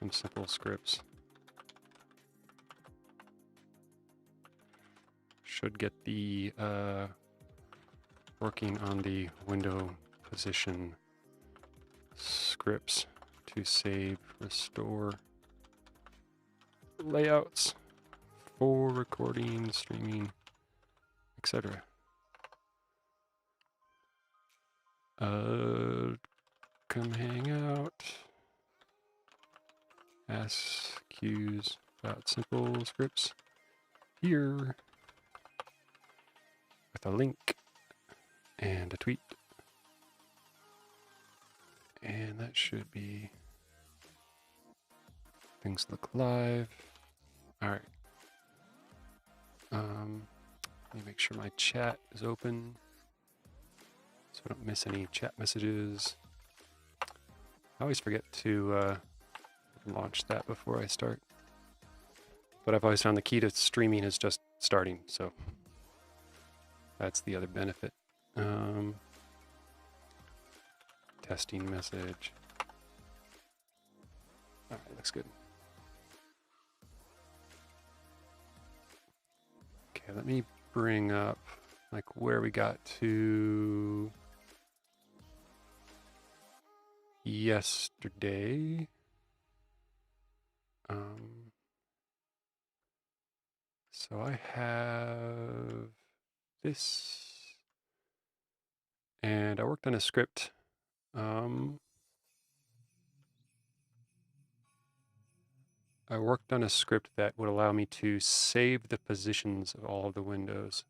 some simple scripts. Should get the working on the window position scripts to save, restore layouts for recording, streaming, etc. Come hang out. AskQs.simple scripts here with a link and a tweet. And that should be, things look live. All right. Let me make sure my chat is open so I don't miss any chat messages. I always forget to launch that before I start. But I've always found the key to streaming is just starting, so that's the other benefit. Testing message. All right, looks good. Okay, let me bring up like where we got to yesterday. So I have this, and I worked on a script. I worked on a script that would allow me to save the positions of all of the windows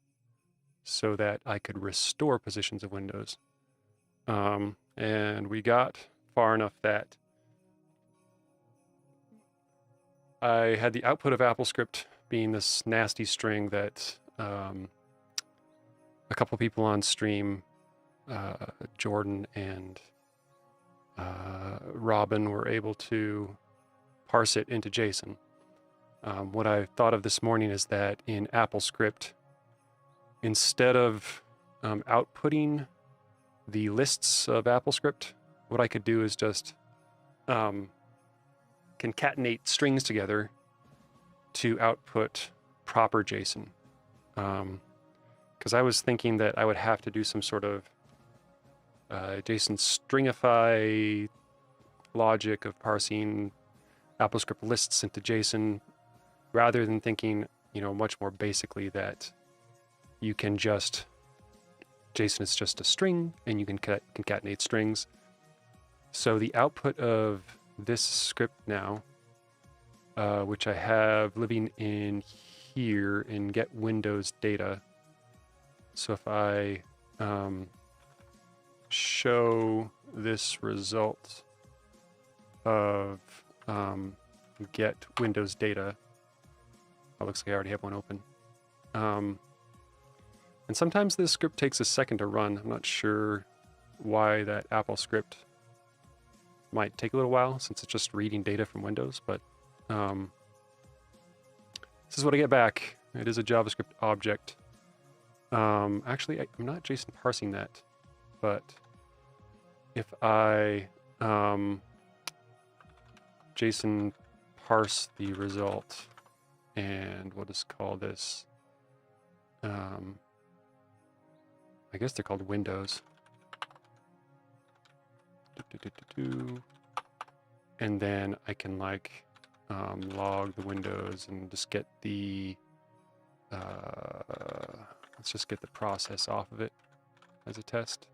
so that I could restore positions of windows. And we got far enough that I had the output of AppleScript being this nasty string that a couple people on stream, Jordan and Robin, were able to parse it into JSON. What I thought of this morning is that in AppleScript, instead of outputting the lists of AppleScript, what I could do is just concatenate strings together to output proper JSON. Because I was thinking that I would have to do some sort of JSON stringify logic of parsing AppleScript lists into JSON, rather than thinking, much more basically that you can just, JSON is just a string and you can concatenate strings. So the output of this script now, which I have living in here in get Windows data. So if I show this result of get Windows data, it looks like I already have one open. And sometimes this script takes a second to run. I'm not sure why that AppleScript might take a little while since it's just reading data from Windows, but this is what I get back. It is a JavaScript object. Actually, I'm not JSON parsing that, but if I JSON parse the result, and we'll just call this, I guess they're called windows. And then I can log the windows and just get the, let's just get the process off of it as a test.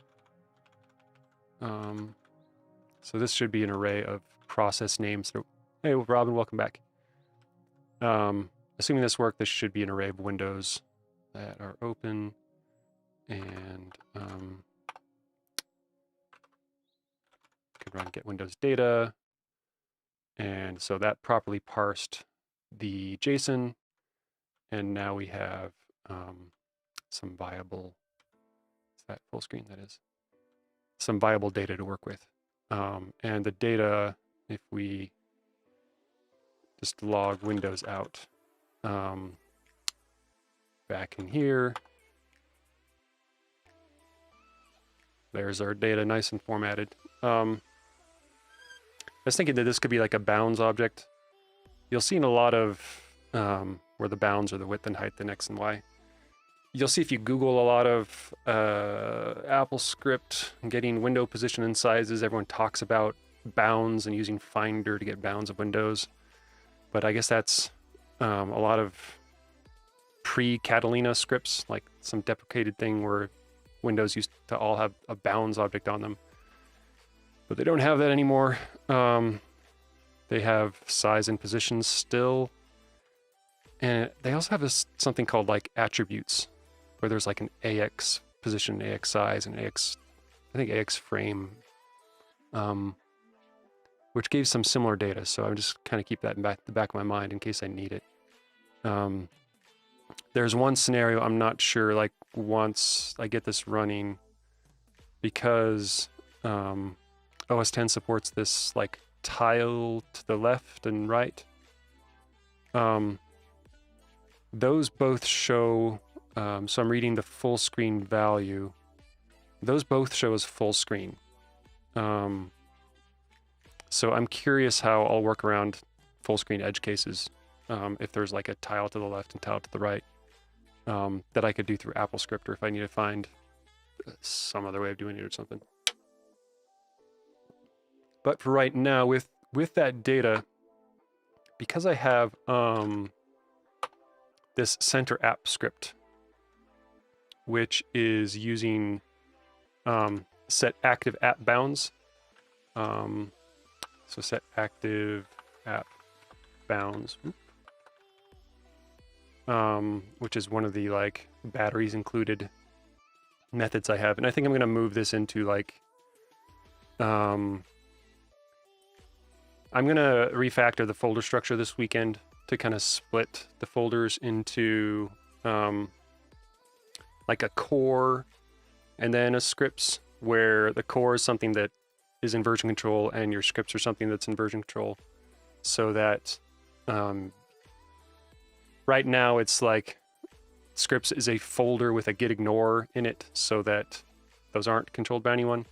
So this should be an array of process names. Hey, Robin, welcome back. Assuming this worked, this should be an array of windows that are open, and could run get Windows data, and so that properly parsed the JSON, and now we have some viable, is that full screen? That is. Some viable data to work with. And the data, if we just log Windows out, back in here, there's our data nice and formatted. was thinking that this could be like a bounds object. You'll see in a lot of where the bounds are the width and height, the X and Y. You'll see if you Google a lot of AppleScript and getting window position and sizes, everyone talks about bounds and using Finder to get bounds of windows. But I guess that's a lot of pre-Catalina scripts, like some deprecated thing where Windows used to all have a bounds object on them. But they don't have that anymore. They have size and positions still. And they also have something called like attributes, where there's like an AX position, AX size, and AX, I think AX frame, which gave some similar data. So I'm just kind of keep that in the back of my mind in case I need it. There's one scenario I'm not sure, like once I get this running, because OS X supports this like tile to the left and right. Those both show, so I'm reading the full screen value. Those both show as full screen. So I'm curious how I'll work around full screen edge cases. If there's like a tile to the left and tile to the right, that I could do through AppleScript, or if I need to find some other way of doing it or something. But for right now, with that data, because I have this center app script, which is using set active app bounds. So set active app bounds, which is one of the like batteries included methods I have. And I think I'm going to move this into like, I'm going to refactor the folder structure this weekend to kind of split the folders into like a core and then a scripts, where the core is something that is in version control and your scripts are something that's in version control. So that right now it's like scripts is a folder with a git ignore in it, so that those aren't controlled by anyone.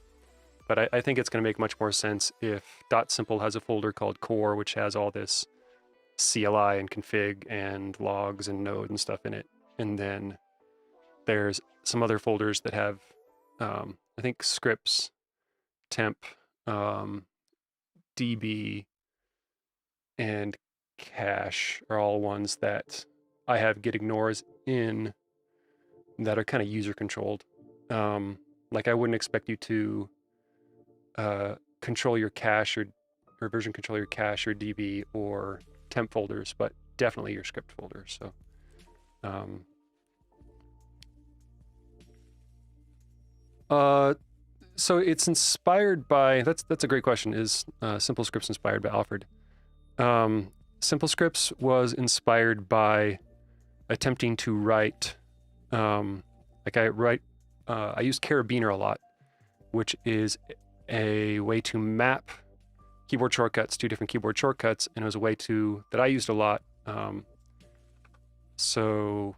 But I think it's going to make much more sense if .simple has a folder called core, which has all this CLI and config and logs and node and stuff in it. And then there's some other folders that have, I think scripts, temp, DB, and cache are all ones that I have git ignores in that are kind of user controlled. Like I wouldn't expect you to control your cache or version control your cache or DB or temp folders, but definitely your script folders. So so it's inspired by, that's a great question. Is Simple Scripts inspired by Alfred? Simple Scripts was inspired by attempting to write, like I use Carabiner a lot, which is a way to map keyboard shortcuts to different keyboard shortcuts, and it was a way that I used a lot. So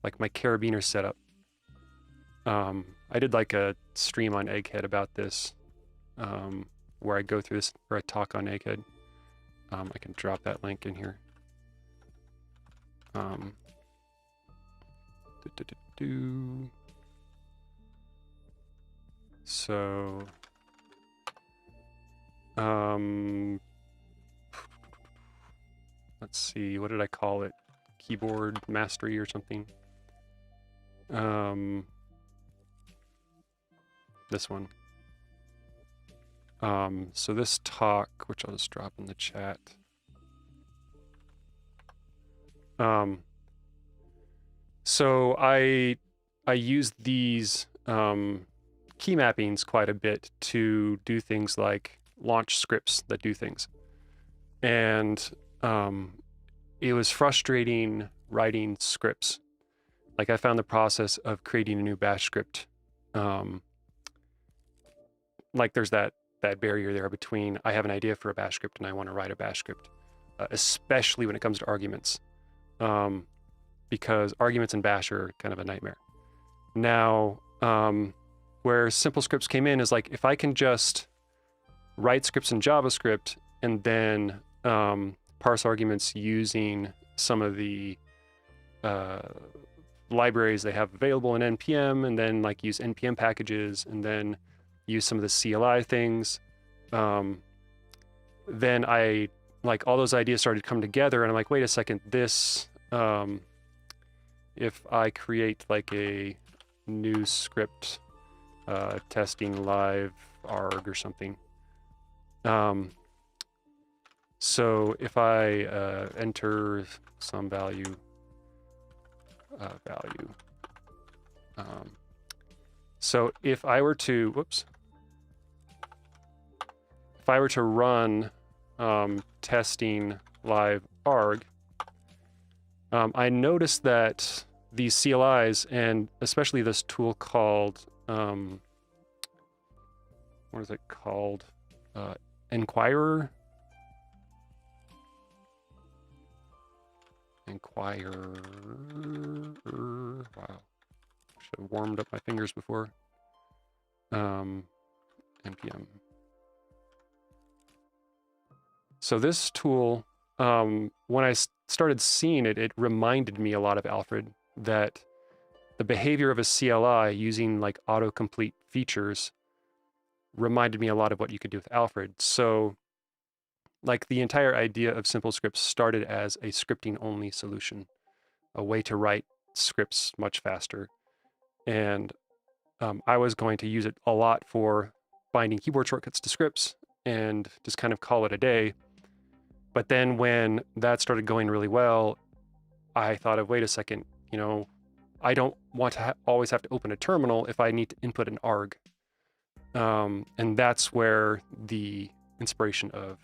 like my Carabiner setup, I did like a stream on Egghead about this, where I go through this, or a talk on Egghead. I can drop that link in here. So, let's see, what did I call it? Keyboard mastery or something? This one. So this talk, which I'll just drop in the chat. So I use these key mappings quite a bit to do things like launch scripts that do things. And it was frustrating writing scripts. Like I found the process of creating a new bash script, like there's that barrier there between I have an idea for a bash script and I want to write a bash script, especially when it comes to arguments, because arguments in bash are kind of a nightmare. Now, where simple scripts came in is like, if I can just write scripts in JavaScript and then parse arguments using some of the libraries they have available in npm, and then like use npm packages, and then use some of the CLI things. Then I, like, all those ideas started to come together, and I'm like, wait a second, this, if I create like a new script, testing live arg or something. So if I enter some value, so if I were to, whoops, if I were to run testing live arg, I noticed that these CLIs, and especially this tool called, what is it called? Enquirer? Wow. Should have warmed up my fingers before. npm. So this tool, when I started seeing it, it reminded me a lot of Alfred, that the behavior of a CLI using like autocomplete features reminded me a lot of what you could do with Alfred. So like the entire idea of simple scripts started as a scripting only solution, a way to write scripts much faster. And I was going to use it a lot for binding keyboard shortcuts to scripts and just kind of call it a day. But then when that started going really well, I thought of, wait a second, you know, I don't want to always have to open a terminal if I need to input an arg. And that's where the inspiration of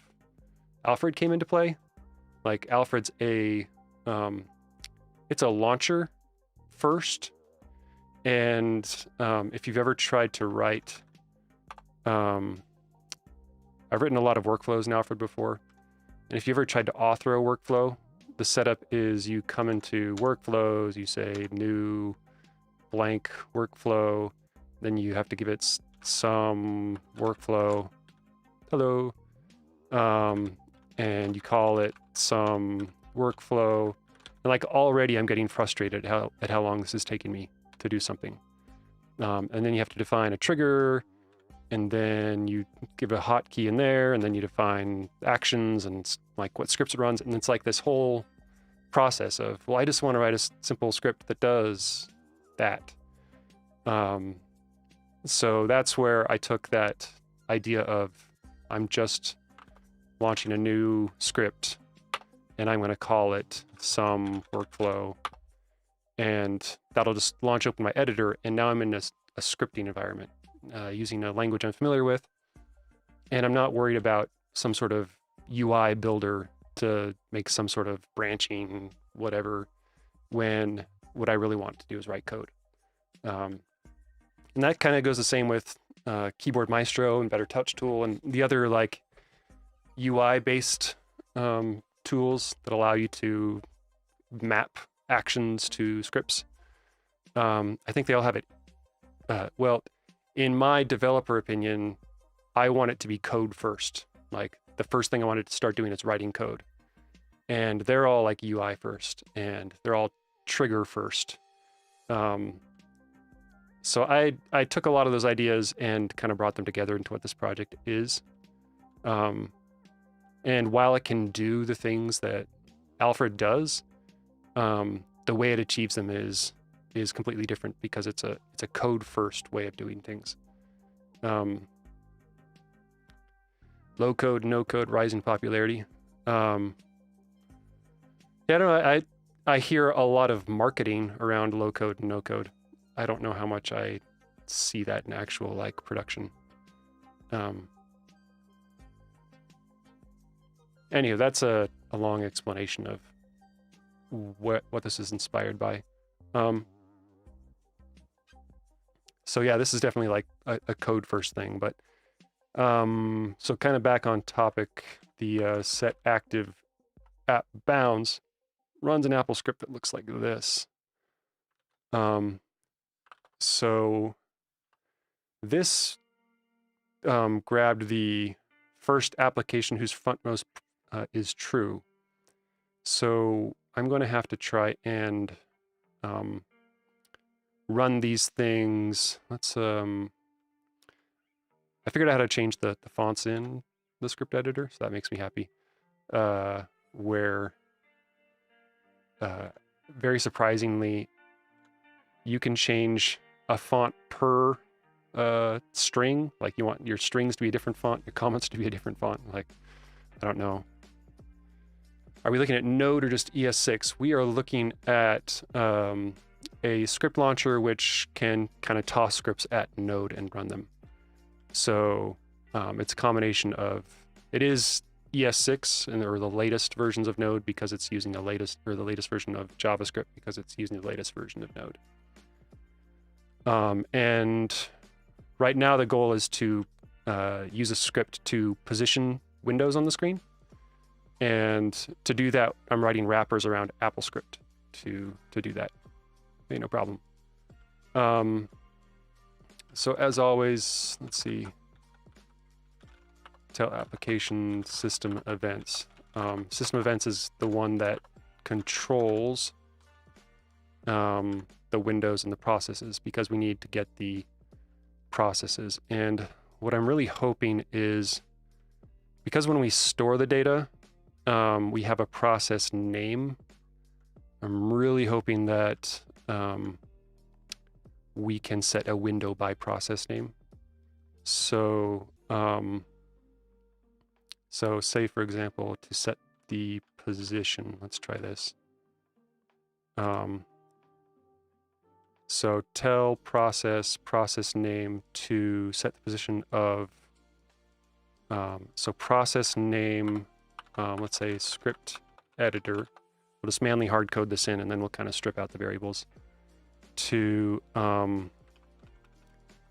Alfred came into play. Like Alfred's it's a launcher first. And if you've ever tried to write, I've written a lot of workflows in Alfred before. And if you ever tried to author a workflow, the setup is you come into workflows, you say new blank workflow, then you have to give it some workflow, hello, and you call it some workflow. And like already I'm getting frustrated at how long this is taking me to do something. And then you have to define a trigger, and then you give a hotkey in there, and then you define actions and like what scripts it runs. And it's like this whole process of, well, I just want to write a simple script that does that. So that's where I took that idea of, I'm just launching a new script and I'm going to call it some workflow, and that'll just launch open my editor. And now I'm in a scripting environment using a language I'm familiar with. And I'm not worried about some sort of UI builder to make some sort of branching, whatever, when what I really want to do is write code. And that kind of goes the same with Keyboard Maestro and Better Touch Tool and the other like UI-based tools that allow you to map actions to scripts. I think they all have it. Well, in my developer opinion, I want it to be code first. Like the first thing I wanted to start doing is writing code. And they're all like UI first, and they're all trigger first. So I took a lot of those ideas and kind of brought them together into what this project is. And while it can do the things that Alfred does, the way it achieves them is completely different, because it's a code first way of doing things. Low code, no code, rising popularity. Yeah, I don't know. I hear a lot of marketing around low code and no code. I don't know how much I see that in actual like production. Anyway, that's a long explanation of what this is inspired by. So yeah, this is definitely like a code first thing, but so kind of back on topic, the set active app bounds runs an Apple script that looks like this. So this grabbed the first application whose frontmost is true. So I'm going to have to try and run these things. Let's I figured out how to change the fonts in the script editor, so that makes me happy. Where very surprisingly, you can change a font per string. Like you want your strings to be a different font, your comments to be a different font. Like, I don't know. Are we looking at Node or just ES6? We are looking at a script launcher which can kind of toss scripts at Node and run them. So it's a combination of, it is ES6 or the latest versions of Node because it's using the latest version of JavaScript because it's using the latest version of Node. And right now the goal is to use a script to position windows on the screen. And to do that, I'm writing wrappers around AppleScript to do that. Okay, no problem. So as always, let's see. Tell application system events. System events is the one that controls the windows and the processes because we need to get the processes. And what I'm really hoping is, because when we store the data, we have a process name. I'm really hoping that we can set a window by process name. So, so say for example, to set the position, let's try this. So tell process name to set the position of, so process name, let's say script editor. We'll just manually hard code this in and then we'll kind of strip out the variables to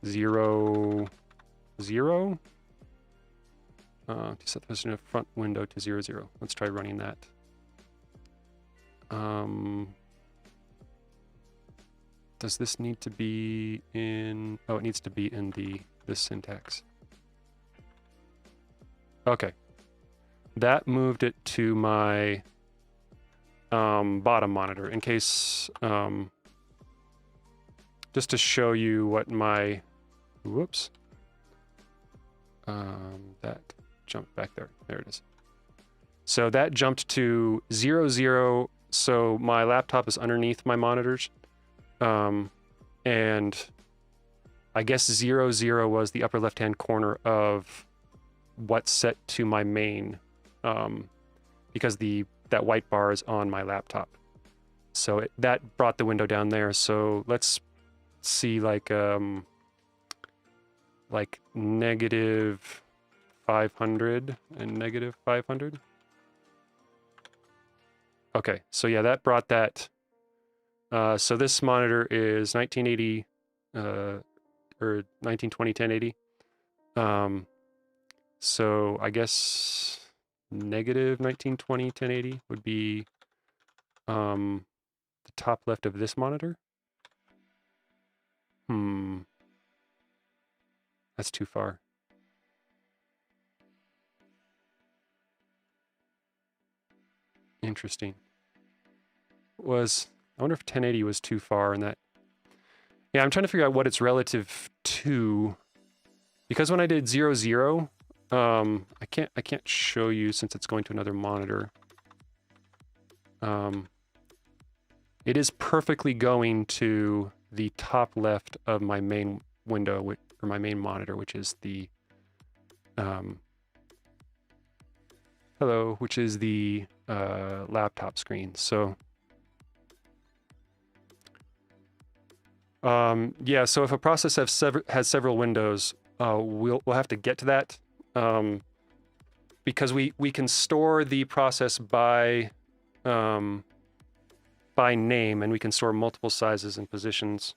0, 0. To set the position of front window to 0, 0. Let's try running that. Does this need to be in, oh, it needs to be in this syntax. Okay. That moved it to my bottom monitor in case, just to show you what my, whoops, that jumped back there. There it is. So that jumped to 0, 0. So my laptop is underneath my monitors. And I guess 0, 0 was the upper left-hand corner of what's set to my main, because that white bar is on my laptop. So that brought the window down there. So let's see like negative 500 and negative 500. Okay, so yeah, that brought that. So this monitor is 1980 or 1920 1080. So I guess negative 1920 1080 would be the top left of this monitor. That's too far. Interesting. I wonder if 1080 was too far in that. Yeah, I'm trying to figure out what it's relative to, because when I did 0, 0, I can't show you since it's going to another monitor. It is perfectly going to the top left of my main window, or my main monitor, which is the which is the laptop screen. So yeah, so if a process has several windows, we'll have to get to that, because we can store the process by name, and we can store multiple sizes and positions,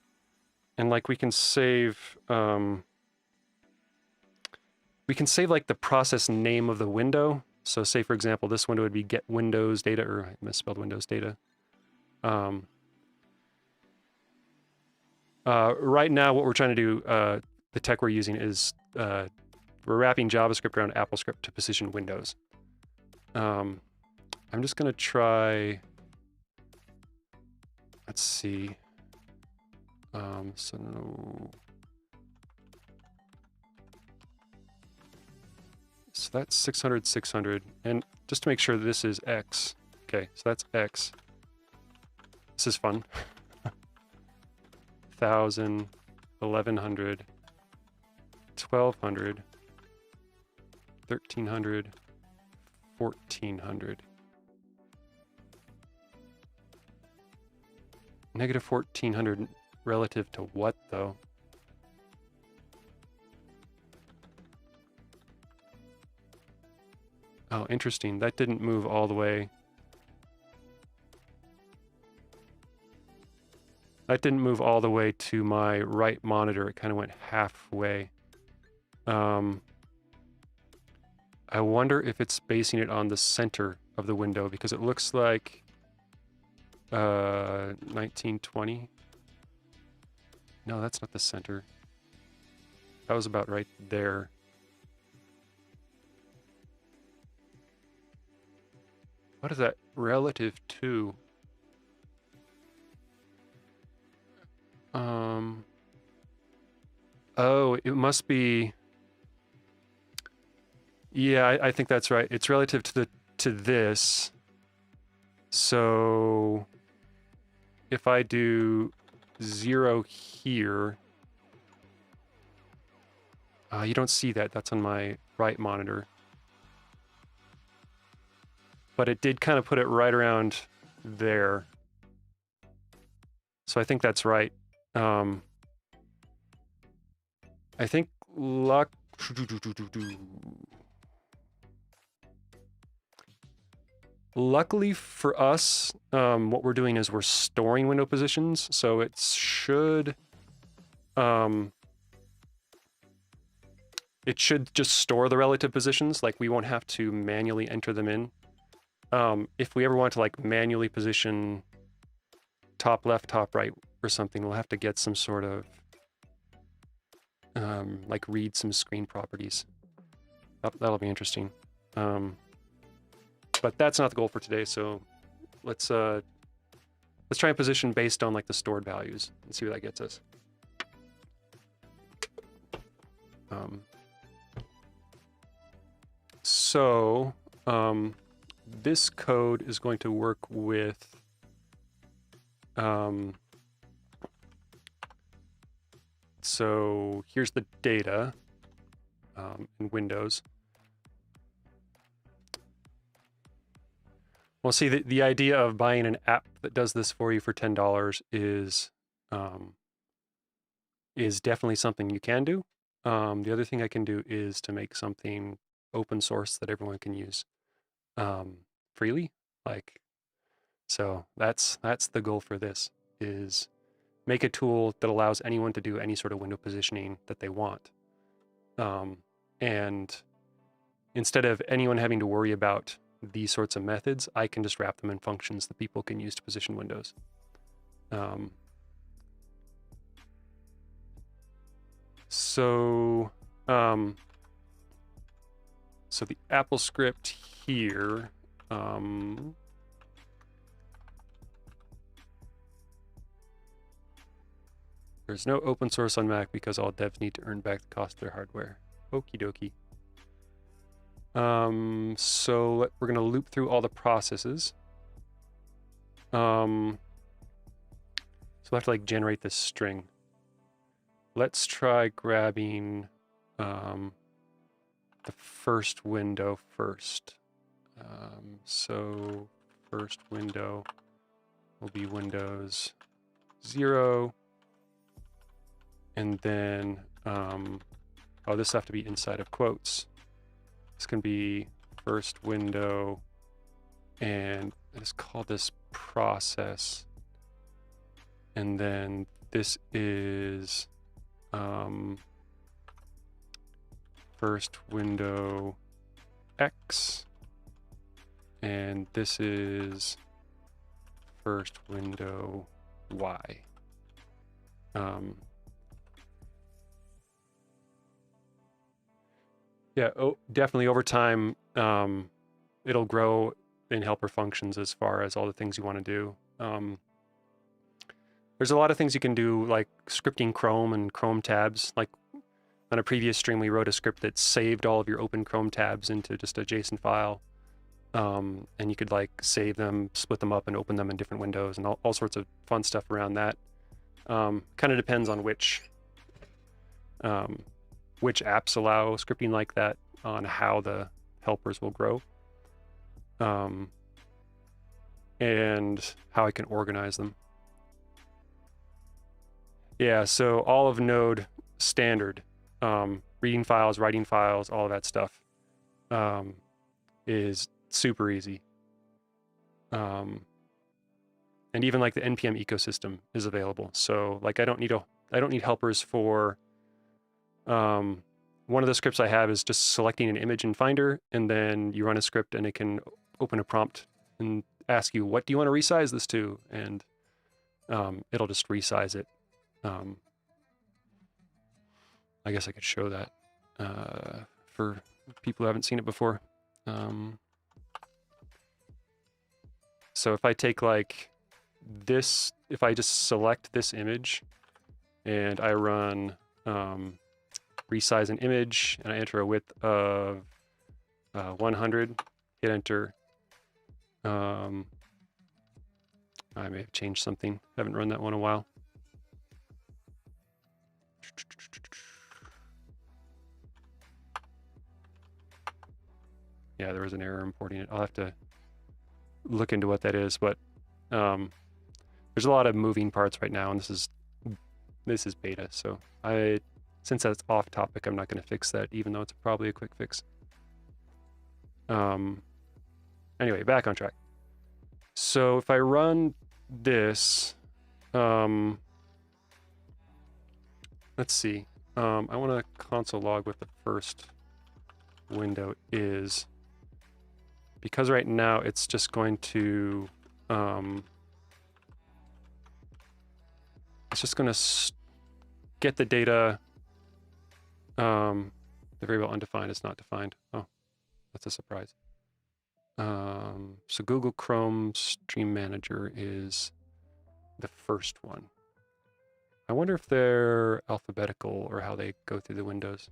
and like we can save like the process name of the window. So say for example, this window would be get Windows data, or I misspelled Windows data. Right now, what we're trying to do, the tech we're using is we're wrapping JavaScript around AppleScript to position windows. I'm just going to try, let's see. So that's 600, 600. And just to make sure that this is X. Okay, so that's X. This is fun. 1,000, 1,100, 1,200, 1,300, 1,400. Negative 1,400 relative to what, though? Oh, interesting. That didn't move all the way. That didn't move all the way to my right monitor. It kind of went halfway. I wonder if it's basing it on the center of the window, because it looks like 1920. No, that's not the center. That was about right there. What is that relative to? Oh, it must be. Yeah, I think that's right. It's relative to this. So if I do 0 here, you don't see that. That's on my right monitor. But it did kind of put it right around there. So I think that's right. I think luckily for us, what we're doing is we're storing window positions. So it should just store the relative positions. Like, we won't have to manually enter them in. If we ever want to like manually position top left, top right or something, we'll have to get some sort of like read some screen properties. That'll be interesting. But that's not the goal for today. So let's try and position based on like the stored values and see where that gets us. This code is going to work with so here's the data in Windows. Well, see, the idea of buying an app that does this for you for $10 is definitely something you can do. The other thing I can do is to make something open source that everyone can use freely. Like, so that's the goal for this, is make a tool that allows anyone to do any sort of window positioning that they want. And instead of anyone having to worry about these sorts of methods, I can just wrap them in functions that people can use to position windows. So the AppleScript here, there's no open source on Mac because all devs need to earn back the cost of their hardware. Okie dokie. So we're going to loop through all the processes. So we'll have to like generate this string. Let's try grabbing the first window first. So first window will be Windows 0. And then, oh, this will have to be inside of quotes. This can be first window, and let's call this process. And then this is first window X, and this is first window Y. Yeah, definitely over time, it'll grow in helper functions as far as all the things you want to do. There's a lot of things you can do, like scripting Chrome and Chrome tabs. Like on a previous stream, we wrote a script that saved all of your open Chrome tabs into just a JSON file. And you could like save them, split them up, and open them in different windows, and all sorts of fun stuff around that. Kind of depends on which apps allow scripting like that, on how the helpers will grow, and how I can organize them. Yeah, so all of Node standard, reading files, writing files, all of that stuff is super easy. And even like the NPM ecosystem is available. So like I don't need helpers for one of the scripts I have is just selecting an image in Finder, and then you run a script and it can open a prompt and ask you, what do you want to resize this to? And it'll just resize it. I guess I could show that for people who haven't seen it before. So if I take like this, if I just select this image and I run resize an image and I enter a width of 100, hit enter. I may have changed something. Haven't run that one in a while. Yeah, there was an error importing it. I'll have to look into what that is, but there's a lot of moving parts right now, and this is beta, so since that's off topic, I'm not going to fix that, even though it's probably a quick fix. Anyway, back on track. So if I run this, let's see. I want to console log what the first window is, because right now it's just going to get the data. The variable undefined is not defined. Oh, that's a surprise. So Google Chrome Stream Manager is the first one. I wonder if they're alphabetical or how they go through the windows.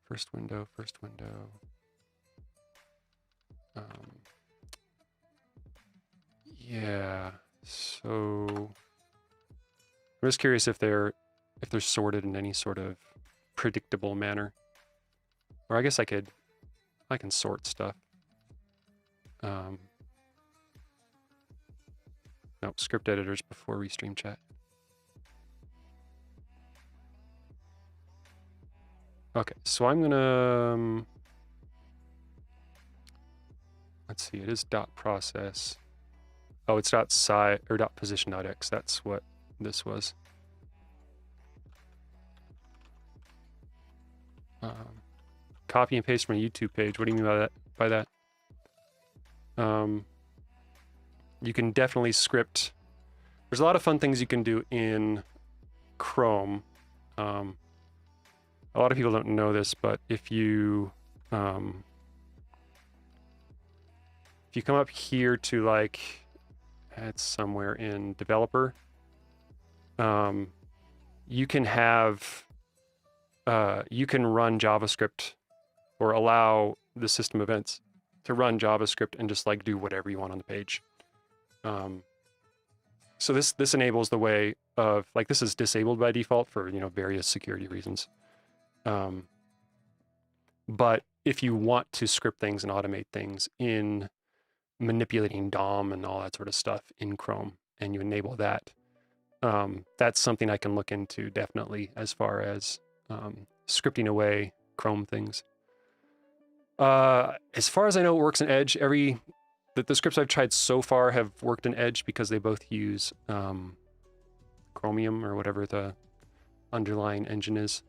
First window. Yeah, so I'm just curious if they're sorted in any sort of predictable manner. Or I guess I can sort stuff. Nope, script editors before restream chat. Okay, so I'm gonna let's see, it is .process. Oh, it's .size or .position.x. That's what this was. Copy and paste from a YouTube page. What do you mean by that? You can definitely script. There's a lot of fun things you can do in Chrome. A lot of people don't know this, but if you come up here to like, it's somewhere in developer, you can have you can run JavaScript, or allow the system events to run JavaScript and just like do whatever you want on the page. So this enables the way of, like, this is disabled by default for various security reasons. But if you want to script things and automate things in manipulating DOM and all that sort of stuff in Chrome, and you enable that, that's something I can look into definitely, as far as scripting away Chrome things. As far as I know, it works in Edge. The scripts I've tried so far have worked in Edge because they both use Chromium, or whatever the underlying engine is.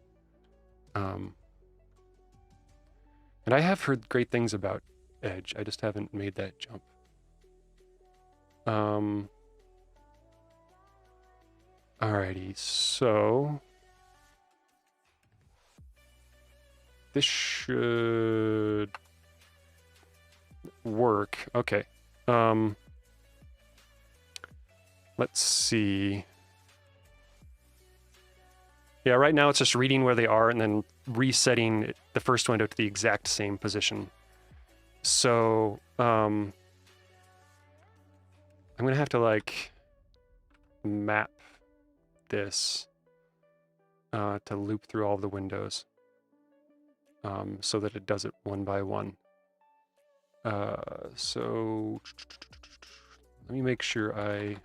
And I have heard great things about Edge. I just haven't made that jump. Alrighty, so this should work. Okay. Let's see. Yeah, right now it's just reading where they are and then resetting the first window to the exact same position. So I'm gonna have to like map this to loop through all the windows so that it does it one by one. So let me make sure I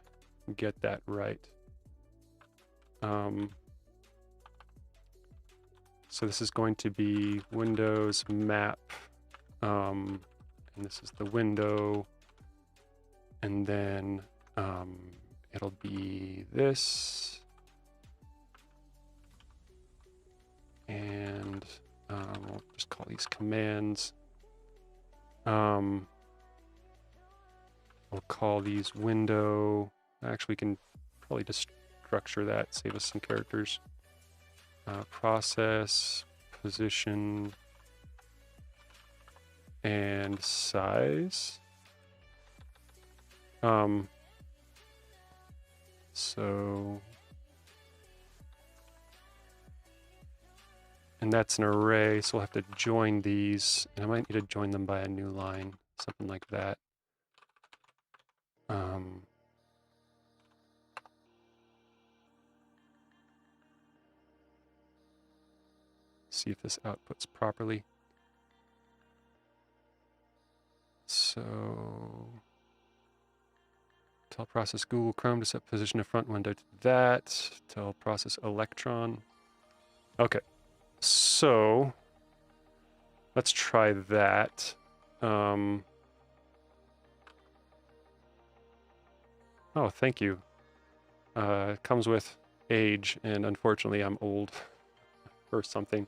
get that right. So this is going to be Windows map, and this is the window, and then it'll be this, and we'll just call these commands. We'll call these window. Actually, we can probably just structure that, save us some characters. Process, position, and size. So, and that's an array, so we'll have to join these, and I might need to join them by a new line, something like that. See if this outputs properly. So, tell process Google Chrome to set position of front window to that. Tell process Electron. Okay, so let's try that. Oh, thank you. It comes with age, and unfortunately I'm old or something.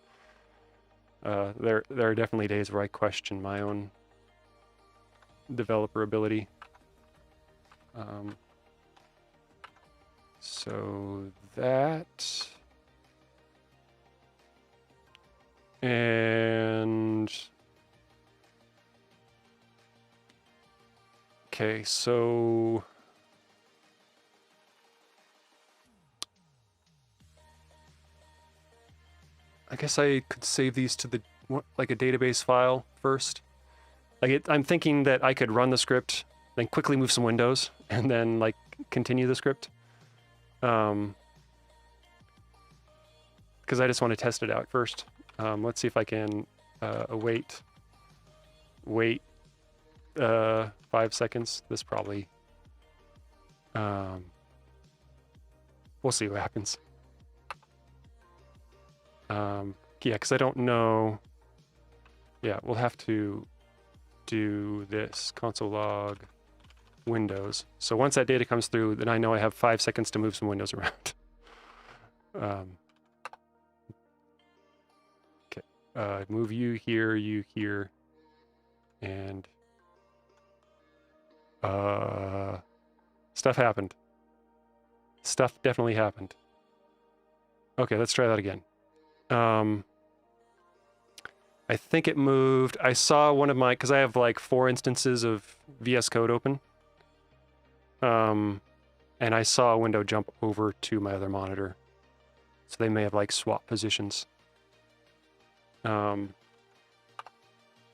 There are definitely days where I question my own developer ability. So that, and okay, so I guess I could save these to the like a database file first. Like I'm thinking that I could run the script, then quickly move some windows, and then like continue the script. Because I just want to test it out first. Let's see if I can wait 5 seconds. This probably we'll see what happens. Yeah, because I don't know. Yeah, we'll have to do this console log windows. So once that data comes through, then I know I have 5 seconds to move some windows around. Okay, move you here, and stuff happened. Stuff definitely happened. Okay, let's try that again. I think it moved. I saw one of my, because I have like 4 instances of VS Code open. And I saw a window jump over to my other monitor. So they may have like swapped positions. But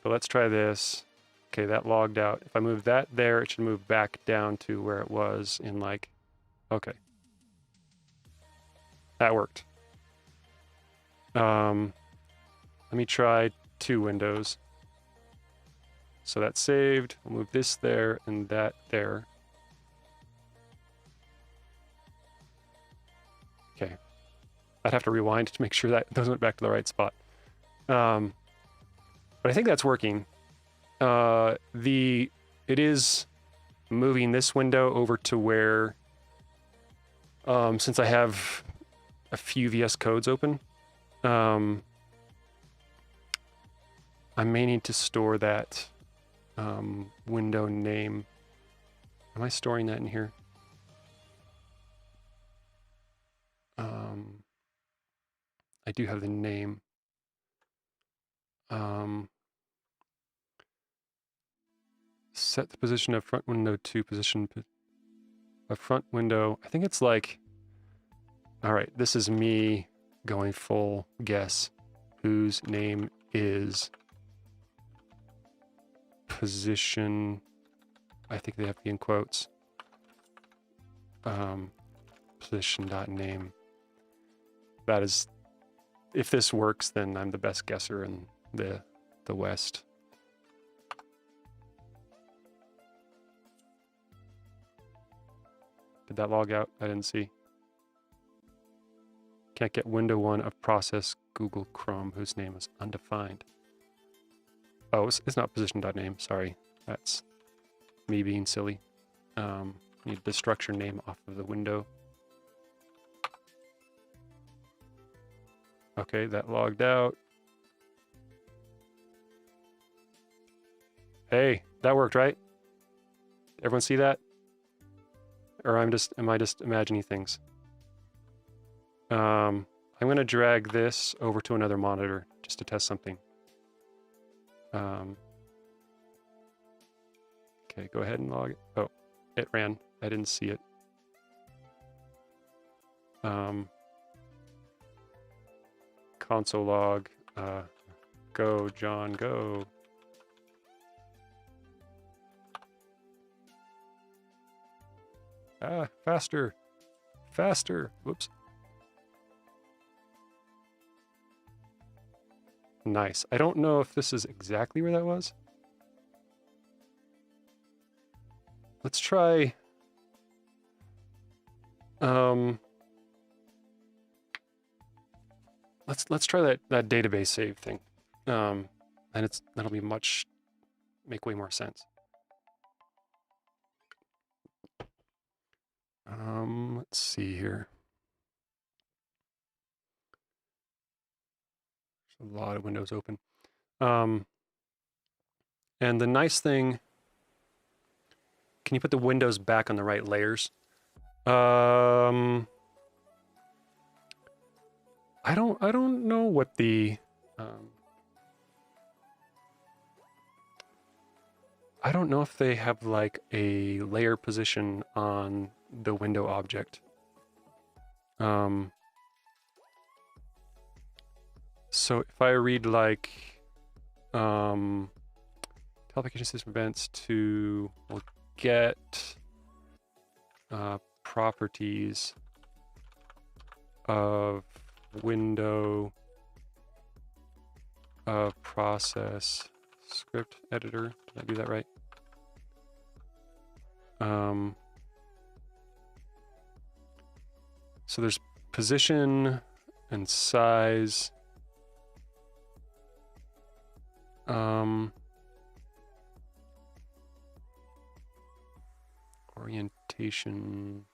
let's try this. Okay, that logged out. If I move that there, it should move back down to where it was in like, okay. That worked. Let me try 2 windows. So that's saved. I'll move this there and that there. Okay. I'd have to rewind to make sure that those went back to the right spot. But I think that's working. It is moving this window over to where, since I have a few VS Codes open, I may need to store that window name Am I storing that in here? I do have the name. Set the position of front window to position a front window. I think it's like, all right, this is me going full guess. Whose name is position. I think they have to be in quotes. Position.name. That is, if this works, then I'm the best guesser in the West. Did that log out? I didn't see. Can't get window 1 of process Google Chrome, whose name is undefined. Oh, it's not position.name. Sorry. That's me being silly. Need the structure name off of the window. Okay, that logged out. Hey, that worked, right? Everyone see that? Or am I just imagining things? I'm gonna drag this over to another monitor just to test something. Okay, go ahead and log it. Oh, it ran. I didn't see it. Console log. Go, John, go. Ah, faster. Faster. Whoops. Nice. I don't know if this is exactly where that was. Let's try. Let's try that database save thing. And that'll be make way more sense. Let's see here. There's a lot of windows open. And the nice thing, can you put the windows back on the right layers? I don't know what the I don't know if they have like a layer position on the window object. So if I read like tell application system events to get properties of window of process script editor. Did I do that right? So there's position and size. Orientation.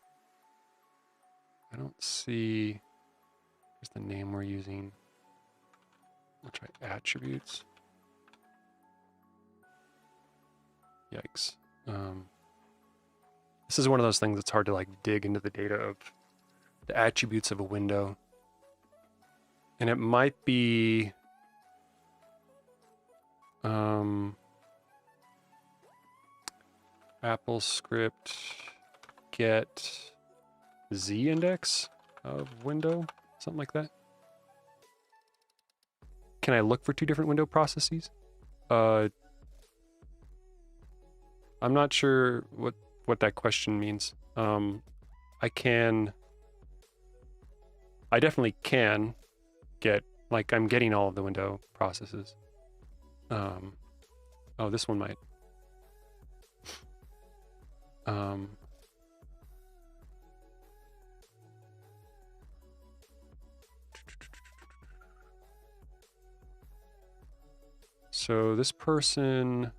I don't see. Here's the name we're using. We'll try attributes. Yikes. This is one of those things that's hard to like dig into the data of the attributes of a window. And it might be Apple script get Z index of window, something like that. Can I look for two different window processes? I'm not sure what that question means. I definitely can get, like, I'm getting all of the window processes. Oh, this one might. So this person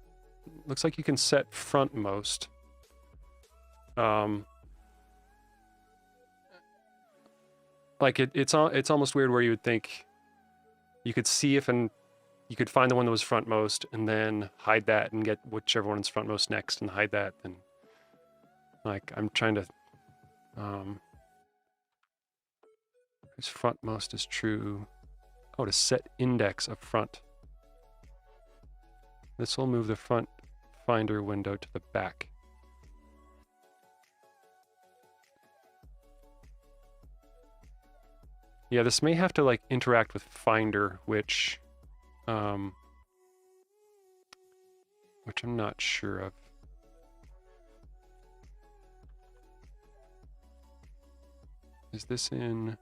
looks like you can set frontmost. Like it's almost weird where you would think you could see if you could find the one that was frontmost and then hide that and get whichever one is frontmost next and hide that. And Like I'm trying to, whose frontmost is true. Oh, to set index up front. This will move the front Finder window to the back. Yeah, this may have to like interact with Finder, which I'm not sure of. Is this in?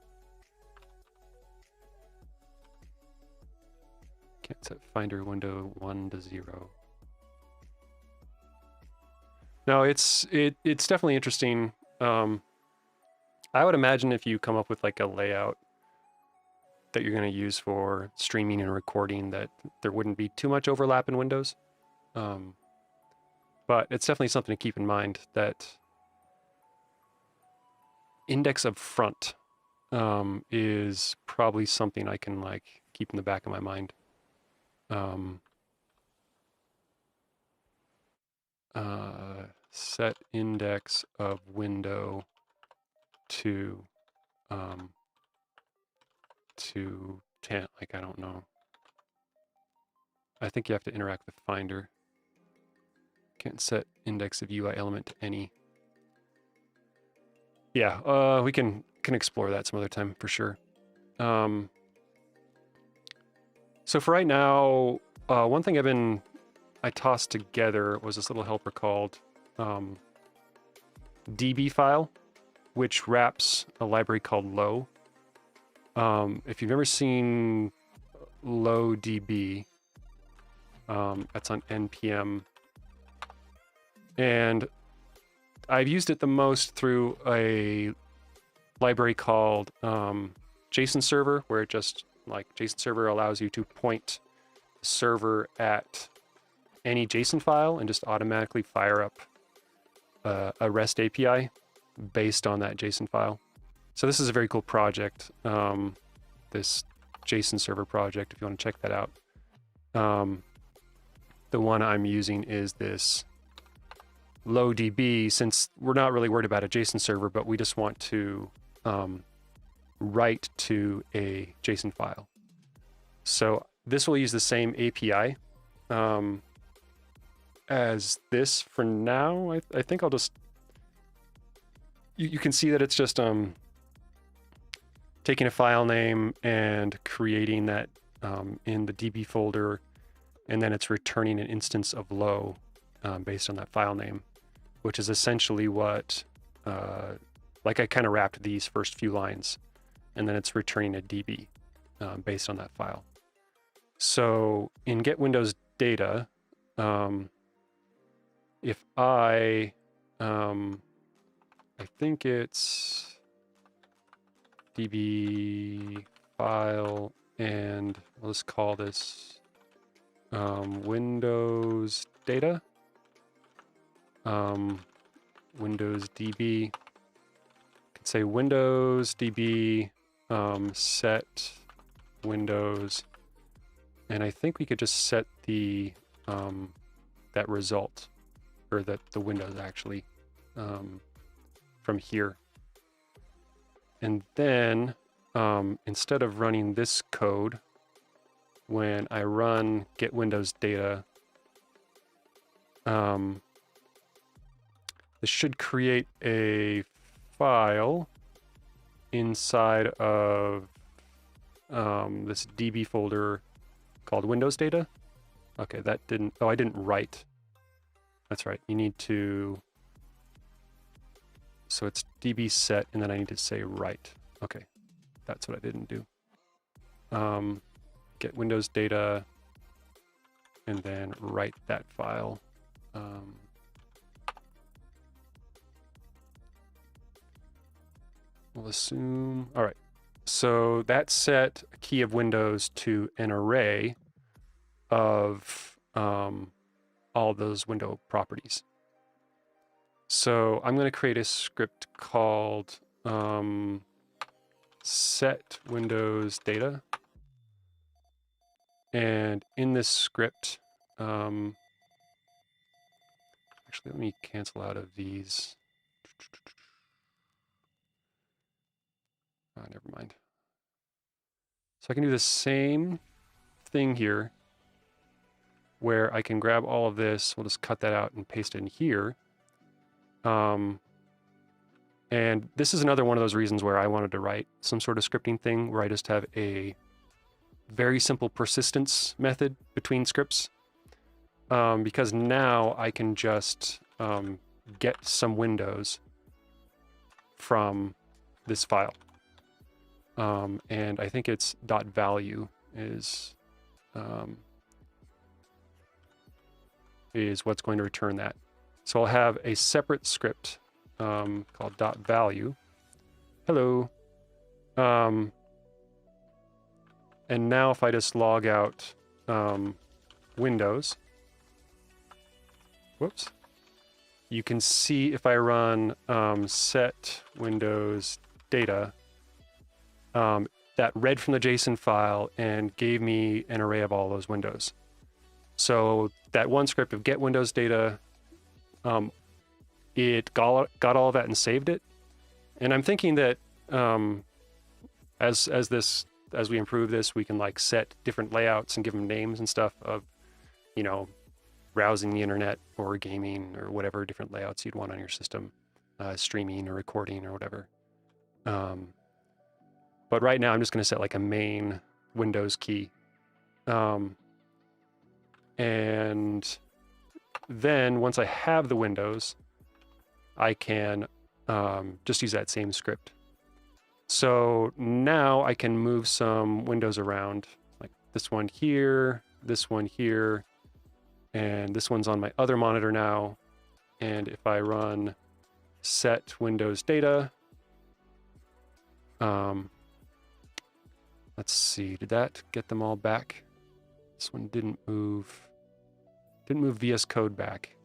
Can't set Finder window 1 to 0. No, it's definitely interesting. I would imagine if you come up with like a layout that you're going to use for streaming and recording, that there wouldn't be too much overlap in windows. But it's definitely something to keep in mind, that IndexUpFront is probably something I can like keep in the back of my mind. Set index of window to 10, like I don't know. I think you have to interact with Finder. Can't set index of UI element to any. Yeah, we can explore that some other time for sure. So for right now, one thing I tossed together was this little helper called DB file, which wraps a library called Low. If you've ever seen LowDB, that's on NPM. And I've used it the most through a library called JSON server, where it just like JSON server allows you to point the server at any JSON file and just automatically fire up a REST API based on that JSON file. So this is a very cool project, this JSON server project, if you want to check that out. The one I'm using is this LowDB, since we're not really worried about a JSON server, but we just want to write to a JSON file. So this will use the same API as this for now. I think I'll just, you can see that it's just taking a file name and creating that in the DB folder, and then it's returning an instance of Low based on that file name, which is essentially what, like I kind of wrapped these first few lines, and then it's returning a DB based on that file. So in get Windows data, if I think it's DB file, and let's call this Windows data, WindowsDB. Could say WindowsDB set Windows, and I think we could just set the that result, or the Windows actually, from here. And then instead of running this code, when I run get Windows data, this should create a file inside of this DB folder called Windows data. Okay, that didn't, oh, I didn't write. That's right, you need to, so it's DB set, and then I need to say write. Okay, that's what I didn't do. Get Windows data, and then write that file. We'll assume, all right. So that set a key of Windows to an array of all those window properties. So I'm going to create a script called set Windows data. And in this script, actually, let me cancel out of these Never mind. So I can do the same thing here where I can grab all of this. We'll just cut that out and paste it in here. And this is another one of those reasons where I wanted to write some sort of scripting thing where I just have a very simple persistence method between scripts. Because now I can just get some windows from this file. And I think it's .value is what's going to return that. So I'll have a separate script called .value. Hello. And now if I just log out Windows, whoops, you can see if I run set Windows data, that read from the JSON file and gave me an array of all those windows. So that one script of get Windows data, it got all of that and saved it. And I'm thinking that as we improve this, we can like set different layouts and give them names and stuff of, you know, browsing the internet or gaming or whatever different layouts you'd want on your system, streaming or recording or whatever. But right now I'm just going to set like a main Windows key. And then once I have the windows, I can just use that same script. So now I can move some windows around, like this one here, and this one's on my other monitor now. And if I run set Windows data, let's see, did that get them all back? This one didn't move VS Code back.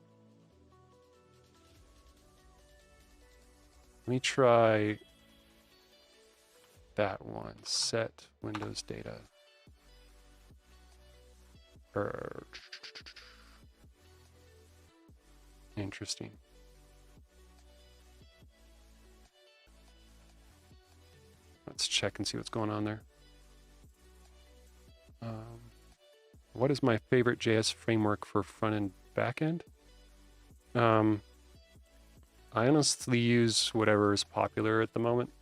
Let me try that one, set Windows data. Interesting. Let's check and see what's going on there. What is my favorite JS framework for front and back end? I honestly use whatever is popular at the moment.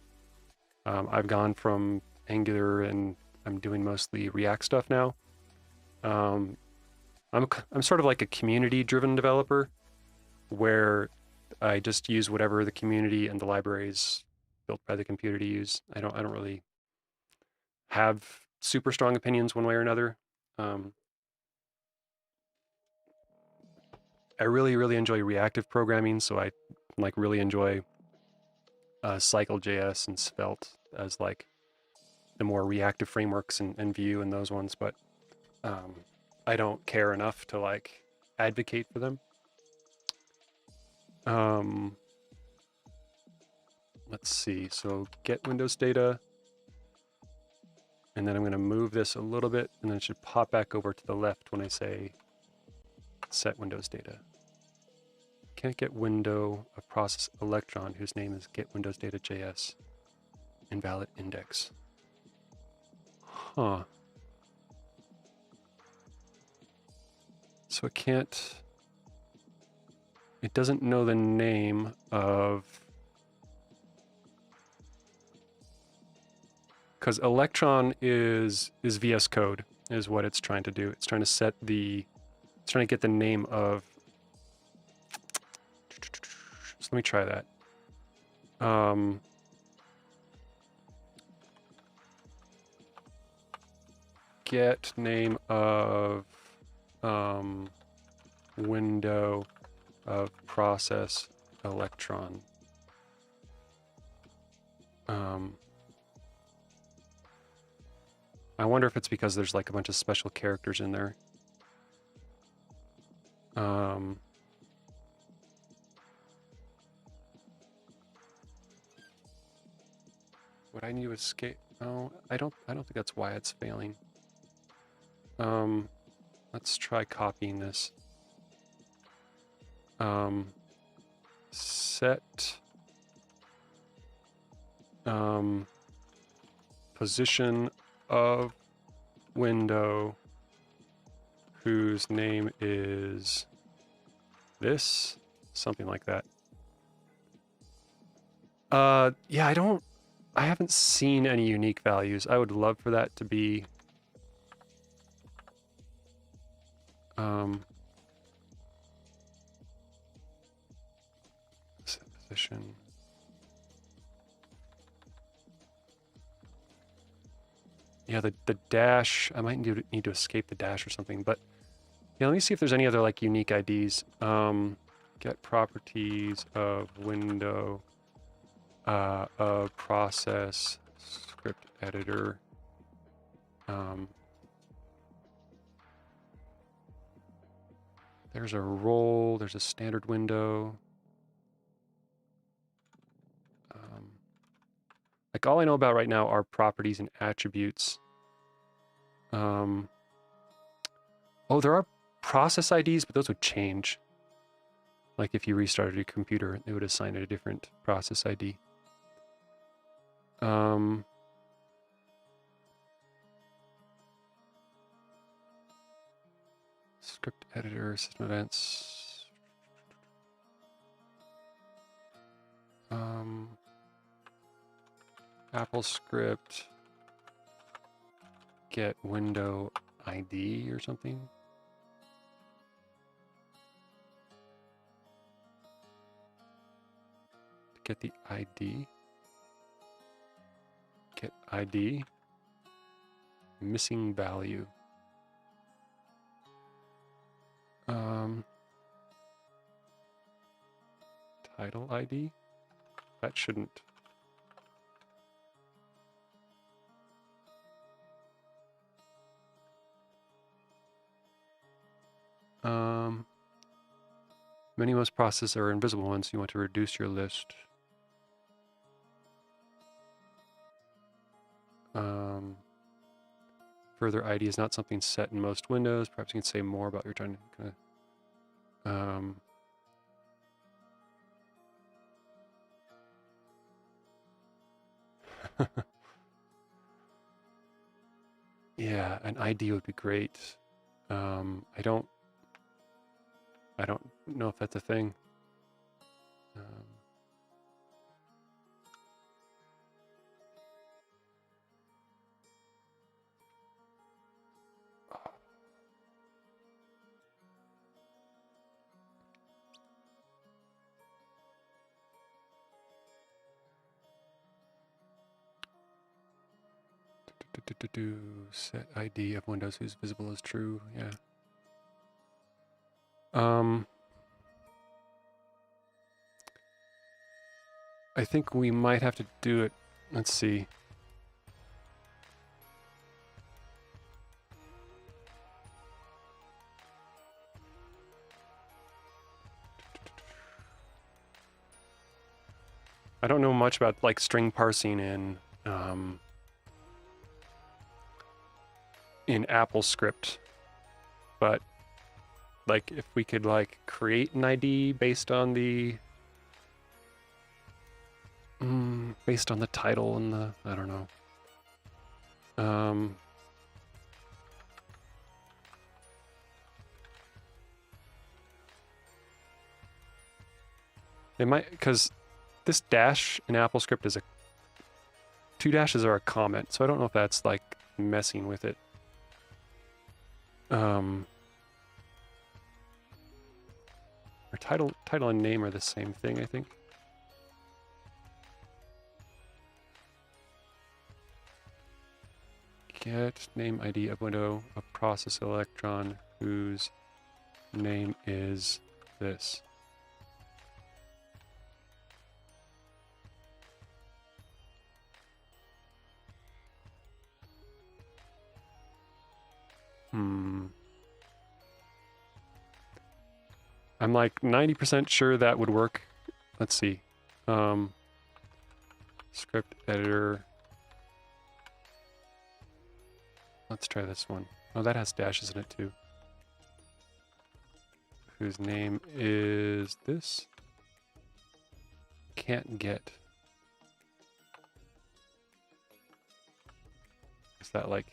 I've gone from Angular and I'm doing mostly React stuff now. I'm sort of like a community-driven developer where I just use whatever the community and the libraries built by the community use. I don't really have super strong opinions one way or another. I really enjoy reactive programming, so I like really enjoy Cycle.js and Svelte as like the more reactive frameworks and Vue and those ones, but I don't care enough to like advocate for them. Let's see, so get Windows data, and then I'm going to move this a little bit, and then it should pop back over to the left when I say set Windows data. Can't get window of process electron whose name is get Windows data JS. Invalid index. Huh. So it can't, it doesn't know the name of, because electron is VS Code is what it's trying to do. It's trying to set the, it's trying to get the name of, so let me try that. Get name of window of process electron. I wonder if it's because there's like a bunch of special characters in there. Would I need to escape? Oh, I don't think that's why it's failing. Let's try copying this. Set position of window whose name is this, something like that. Yeah, I haven't seen any unique values. I would love for that to be position. Yeah, the dash, I might need to escape the dash or something, but yeah, let me see if there's any other like unique IDs. Get properties of window, of process, script editor. There's a role, there's a standard window. Like all I know about right now are properties and attributes. Oh, there are process IDs, but those would change. Like if you restarted your computer, it would assign it a different process ID. Script editor, system events. Apple script. Get window ID or something. Get the ID. Get ID. Missing value. Title ID. That shouldn't. Many most processes are invisible ones. You want to reduce your list. Further ID is not something set in most windows. Perhaps you can say more about what you're trying to yeah, an ID would be great. I don't know if that's a thing. Set ID of windows whose visible is true. Yeah. I think we might have to do it. Let's see. I don't know much about like string parsing in AppleScript, but like if we could like create an ID based on the title and the, I don't know. They might, because this dash in AppleScript is 2 dashes are a comment, so I don't know if that's like messing with it. Or title and name are the same thing, I think. Get name ID of window of process electron whose name is this. I'm like 90% sure that would work. Let's see. Script editor. Let's try this one. Oh, that has dashes in it too. Whose name is this? Can't get. Is that like,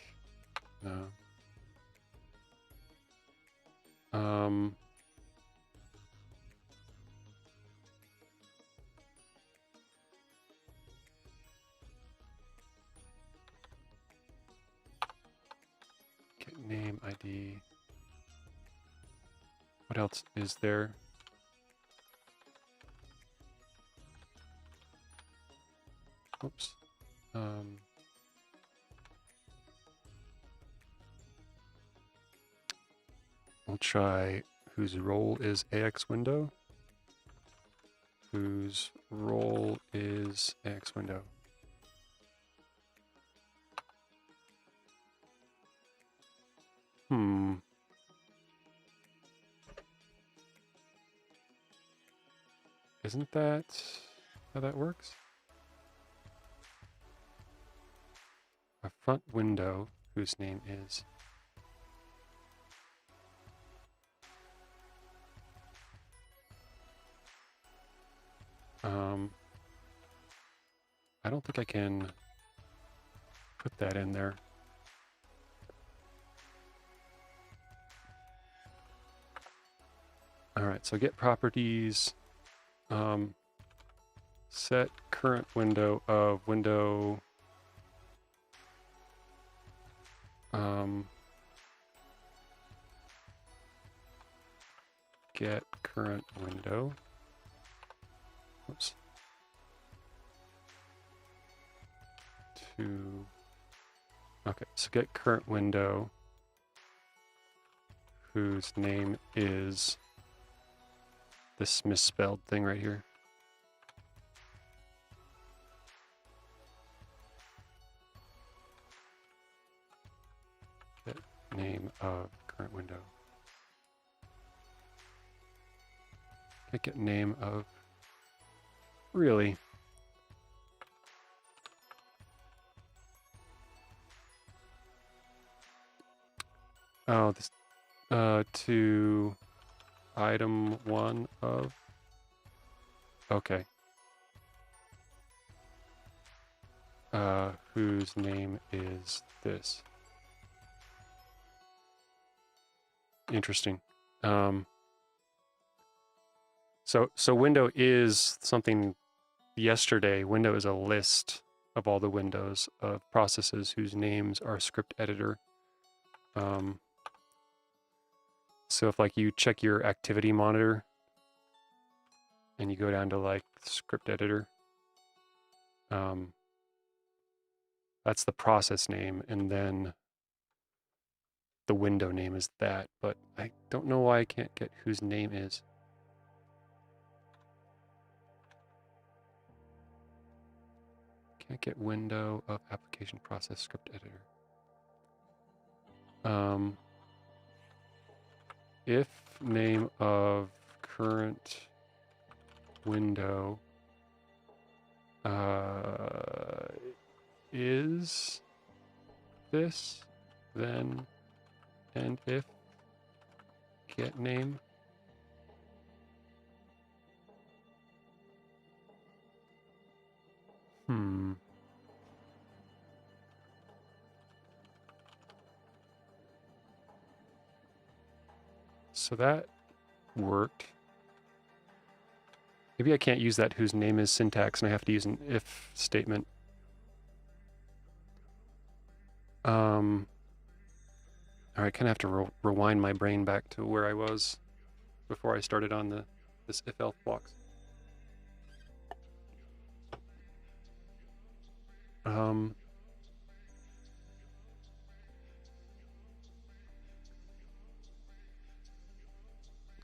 get name ID. What else is there? Oops. We'll try whose role is AX window. Whose role is AX window. Isn't that how that works? A front window whose name is. I don't think I can put that in there. All right, so get properties, set current window of window, get current window. Oops. Okay, so get current window whose name is this misspelled thing right here. Get name of current window. Can't get name of. Really? Oh, this to item 1 of. Okay. Whose name is this? Interesting. So window is something yesterday. Window is a list of all the windows of processes whose names are script editor. So if like you check your activity monitor and you go down to like script editor, that's the process name, and then the window name is that, but I don't know why I can't get whose name is. Can't get window of application process script editor. If name of current window is this, then and if get name. So that worked. Maybe I can't use that whose name is syntax and I have to use an if statement. All right, kind of have to rewind my brain back to where I was before I started on this if-else blocks.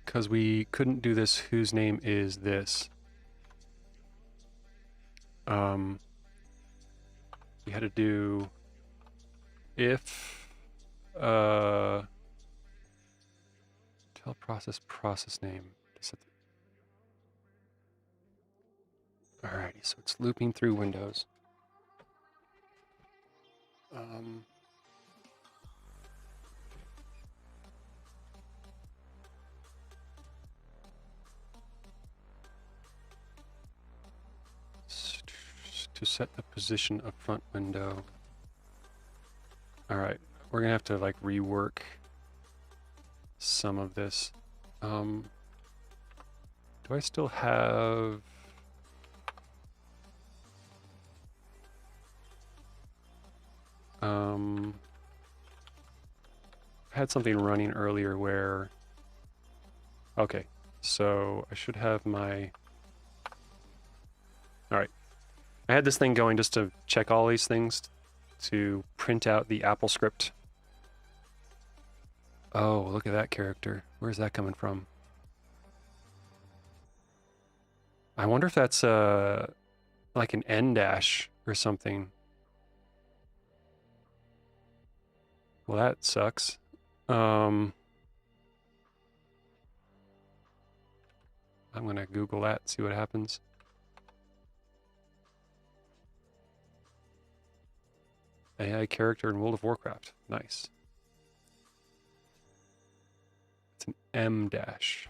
Because we couldn't do this whose name is this. We had to do if tell process name. Alrighty, so it's looping through Windows. To set the position of front window. All right, we're gonna have to like rework some of this. Do I still have? I had something running earlier where. Okay, so I should have my. All right, I had this thing going just to check all these things to print out the Apple script. Oh, look at that character. Where's that coming from? I wonder if that's like an N dash or something. Well, that sucks. I'm gonna Google that, see what happens. AI character in World of Warcraft. Nice. It's an M dash.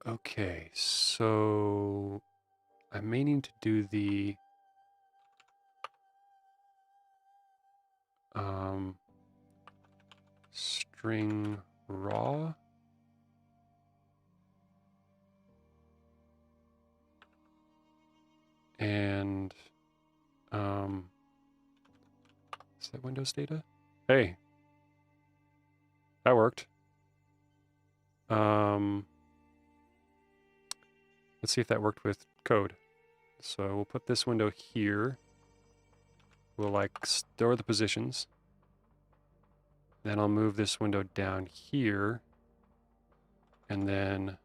Okay, so I may need to do the string raw. And is that Windows data? Hey, that worked. Let's see if that worked with code. So we'll put this window here. We'll like store the positions. Then I'll move this window down here. And then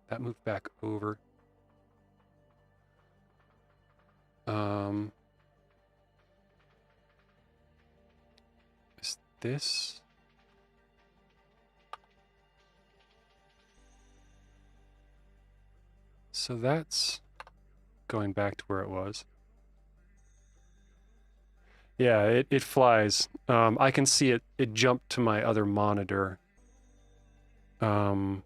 that moved back over. Is this? So that's going back to where it was. Yeah, it flies. I can see it jumped to my other monitor. And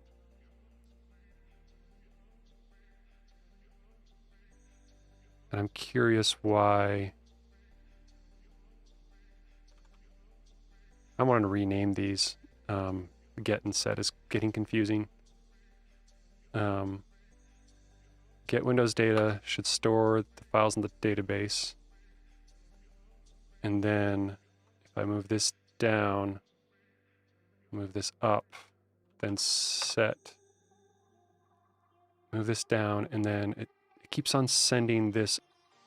I'm curious why. I want to rename these. Get and set is getting confusing. Get Windows data should store the files in the database. And then if I move this down, move this up, then set, move this down, and then it keeps on sending this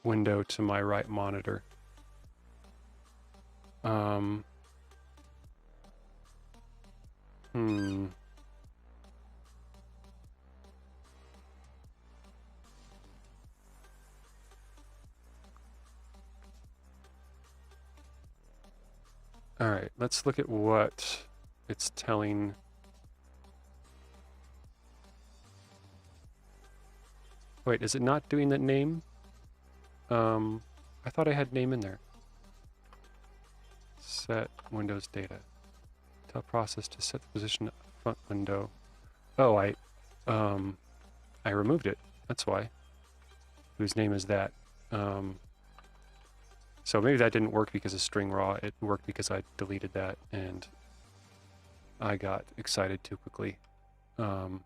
window to my right monitor. All right, let's look at what it's telling. Wait, is it not doing that name? I thought I had name in there. Set Windows data. Tell process to set the position of the front window. Oh, I removed it. That's why. Whose name is that? So maybe that didn't work because of string raw. It worked because I deleted that and I got excited too quickly. All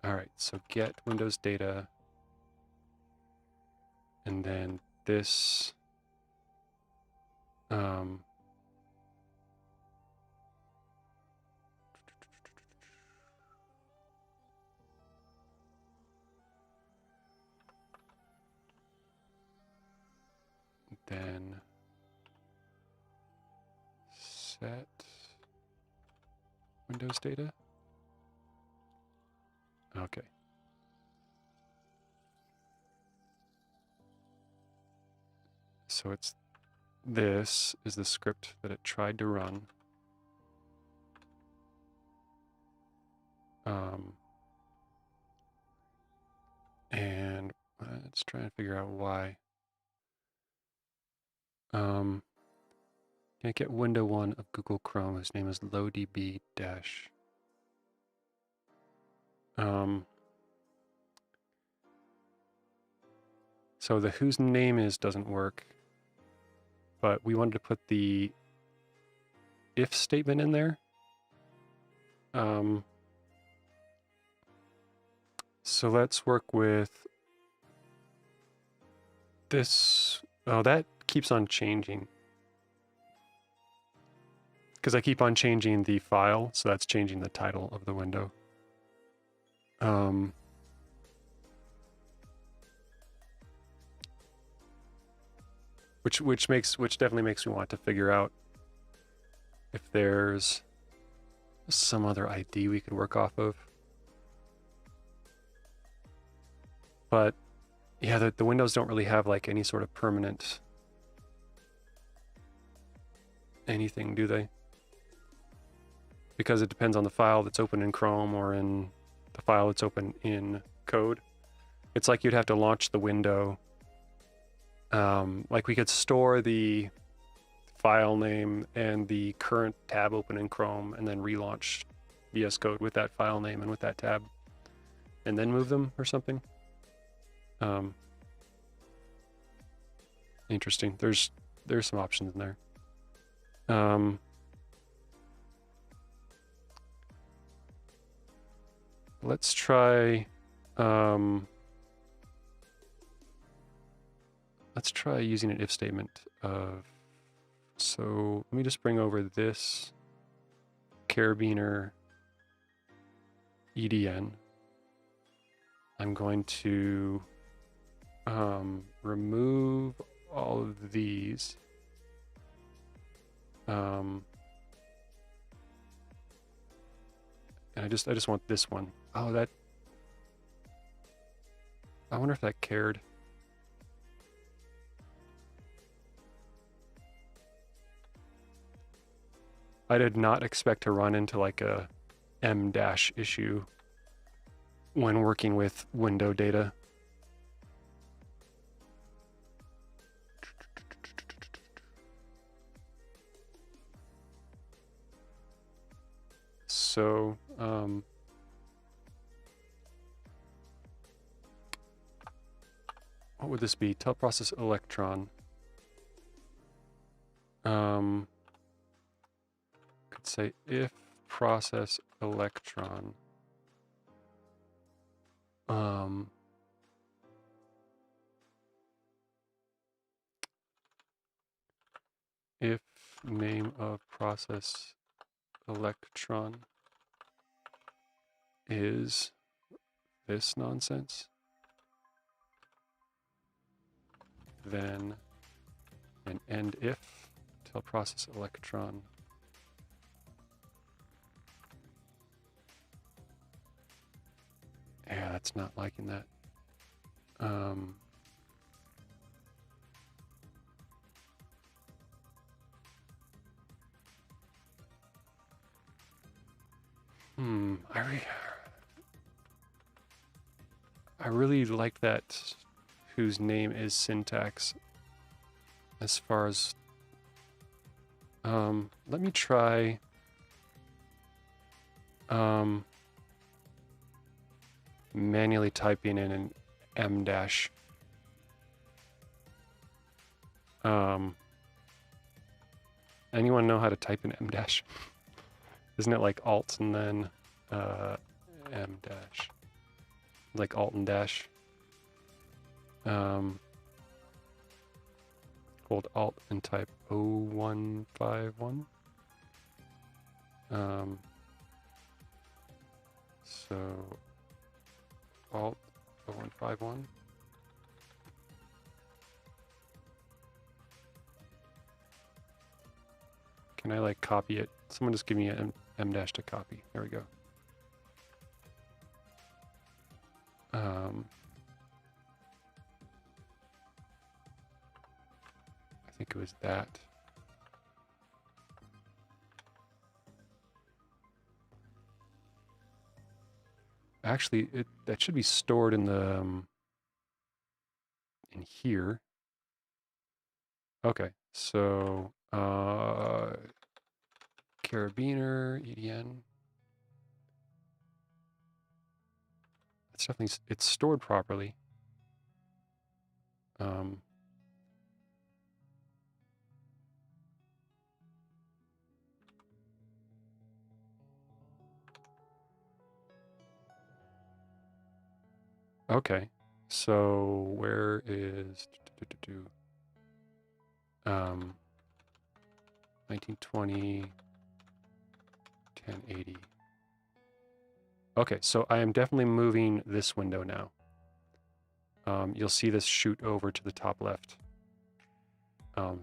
right, so get Windows data, and then this. Then set Windows data. Okay. So this is the script that it tried to run. And let's try and figure out why. Yeah, Make it window 1 of Google Chrome, whose name is LowDB dash. So the whose name is doesn't work, but we wanted to put the if statement in there. So let's work with this. Oh, that keeps on changing. Because I keep on changing the file, so that's changing the title of the window. Which definitely makes me want to figure out if there's some other ID we could work off of. But yeah, the windows don't really have like any sort of permanent anything, do they? Because it depends on the file that's open in Chrome or in the file that's open in code. It's like you'd have to launch the window. Like we could store the file name and the current tab open in Chrome and then relaunch VS Code with that file name and with that tab and then move them or something. Interesting. There's some options in there. Let's try using an if statement of, so let me just bring over this carabiner EDN. I'm going to remove all of these. And I just want this one. Oh, that, I wonder if that cared. I did not expect to run into like a M- issue when working with window data. So, what would this be? Tell process electron. Could say if process electron. If name of process electron is this nonsense, then an end if tell process electron yeah, that's not liking that. I really like that whose name is syntax as far as let me try manually typing in an M-. Anyone know how to type an M-? Isn't it like alt and then M-? Like alt and dash. Hold alt and type 0151. So alt 0151. Can I like copy it? Someone just give me an M- to copy. There we go. I think it was that. Actually, that should be stored in the in here. Okay, so Beaner, EDN. It's definitely, it's stored properly. Okay, so where is 1920, 1080. Okay, so I am definitely moving this window now. You'll see this shoot over to the top left.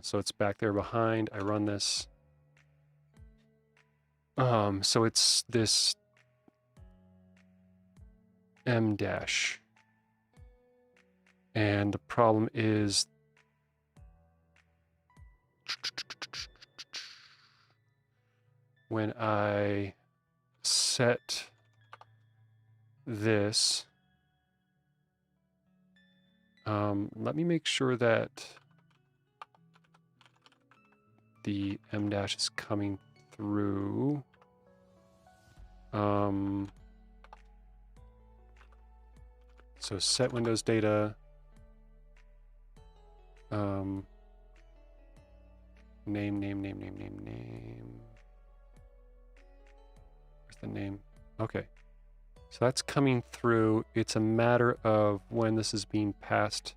So it's back there behind. I run this. So it's this M dash. And the problem is when I set this, let me make sure that the M dash is coming through. So set Windows data. Name. Where's the name? Okay. So that's coming through. It's a matter of when this is being passed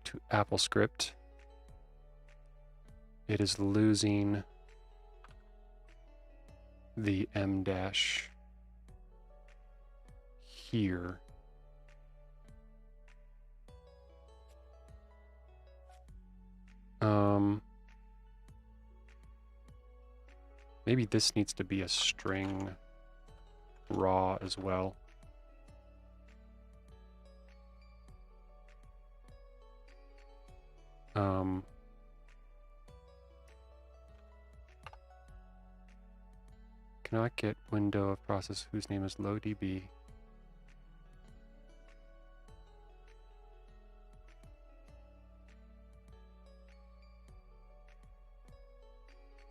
to AppleScript. It is losing the M dash here. Maybe this needs to be a string raw as well. Cannot get window of process whose name is LowDB.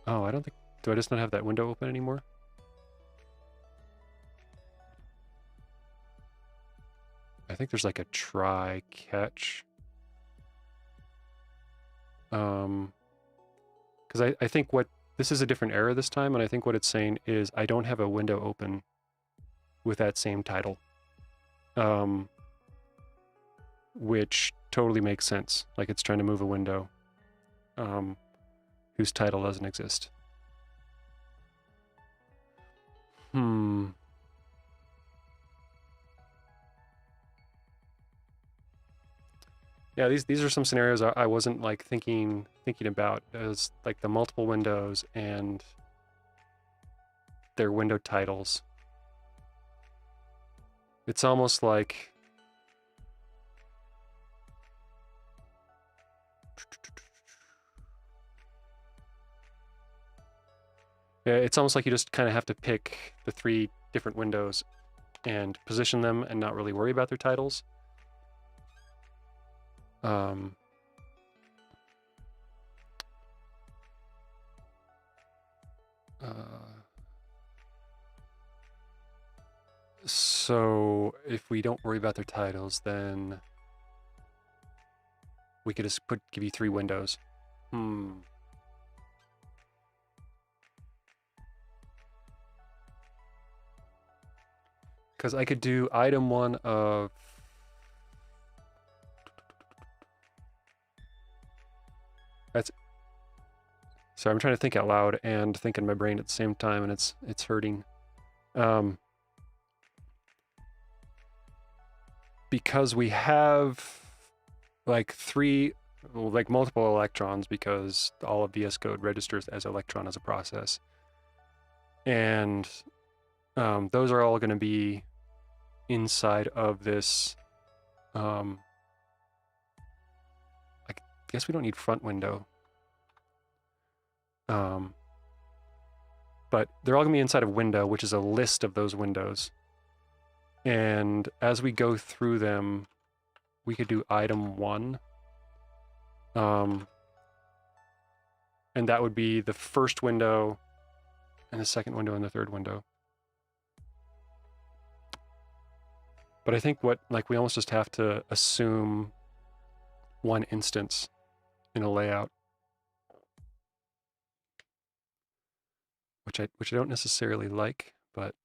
Oh, I don't think, do I just not have that window open anymore? I think there's like a try catch. Because I think what, this is a different error this time, and I think what it's saying is I don't have a window open with that same title. Which totally makes sense. Like it's trying to move a window whose title doesn't exist. Yeah, these are some scenarios I wasn't like thinking about, as like the multiple windows and their window titles. It's almost like it's almost like you just kind of have to pick the 3 different windows and position them and not really worry about their titles. So if we don't worry about their titles, then we could just give you 3 windows. Because I could do item 1 of that's. Sorry, I'm trying to think out loud and think in my brain at the same time, and it's hurting. Because we have like 3, like multiple electrons, because all of VS Code registers as electron as a process. And those are all going to be inside of this. I guess we don't need front window. But they're all going to be inside of window, which is a list of those windows. And as we go through them, we could do item 1. And that would be the first window and the second window and the third window. But I think we almost just have to assume one instance in a layout, which I don't necessarily like, but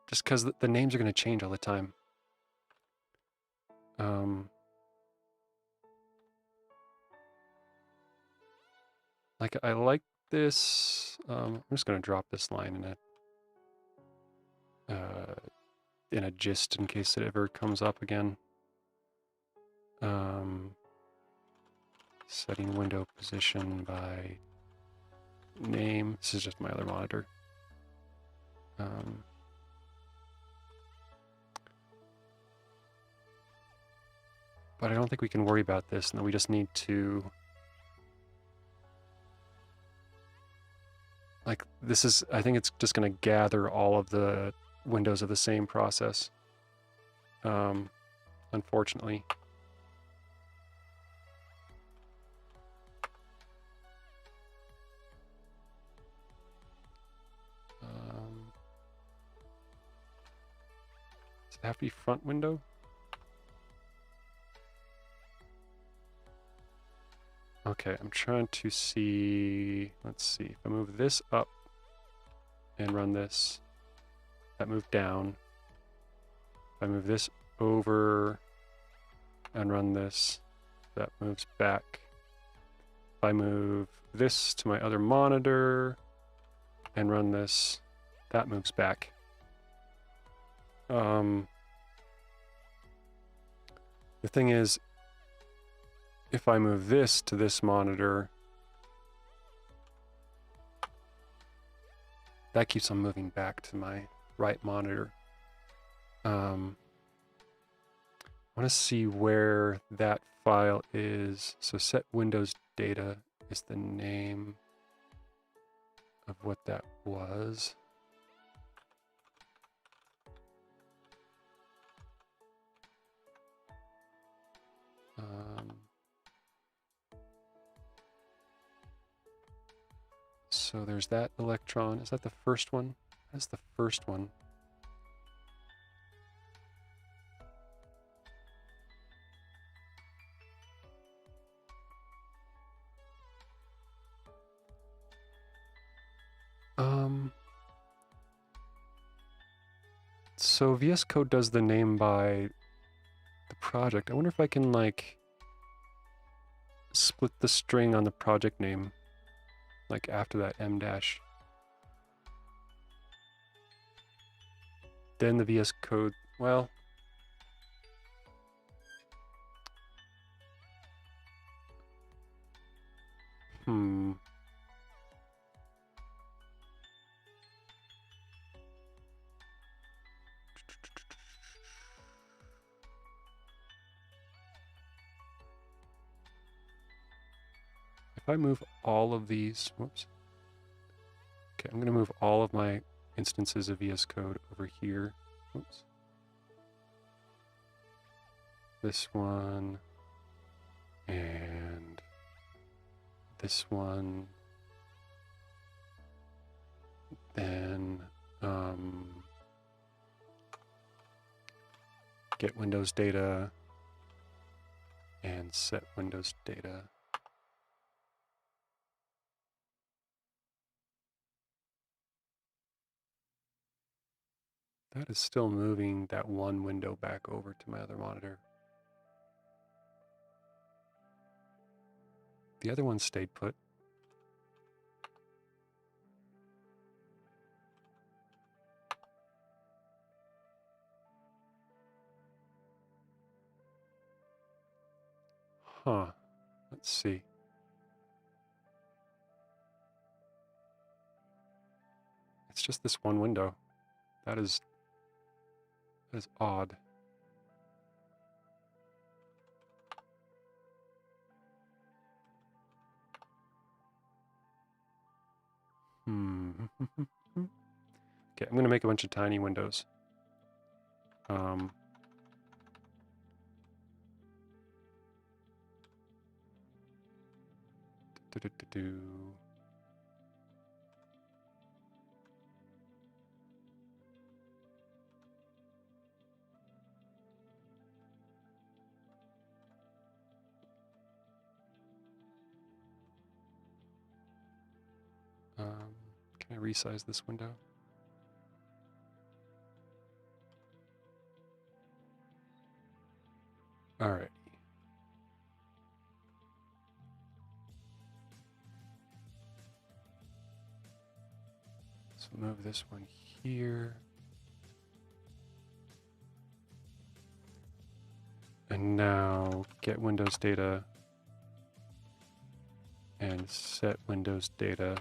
just because the names are going to change all the time. Like I like this. I'm just going to drop this line in a gist in case it ever comes up again. Setting window position by name. This is just my other monitor. But I don't think we can worry about this, and then we just need to, like, this is, I think it's just going to gather all of the windows of the same process, unfortunately. Does it have to be front window? Okay, I'm trying to see, let's see, if I move this up and run this, that moved down. If I move this over and run this, that moves back. If I move this to my other monitor and run this, that moves back. The thing is, if I move this to this monitor, that keeps on moving back to my right monitor. I want to see where that file is. So set Windows data is the name of what that was. So there's that electron. Is that the first one? That's the first one. So VS Code does the name by the project. I wonder if I can like split the string on the project name, like after that M dash. Then the VS Code, well, if I move all of these, whoops. Okay, I'm going to move all of my instances of VS Code over here. Whoops. This one, and this one. Then get Windows data and set Windows data. That is still moving that one window back over to my other monitor. The other one stayed put. Huh. Let's see. It's just this one window. That is odd. Okay, I'm going to make a bunch of tiny windows. Can I resize this window? All right. So move this one here. And now get Windows data and set Windows data.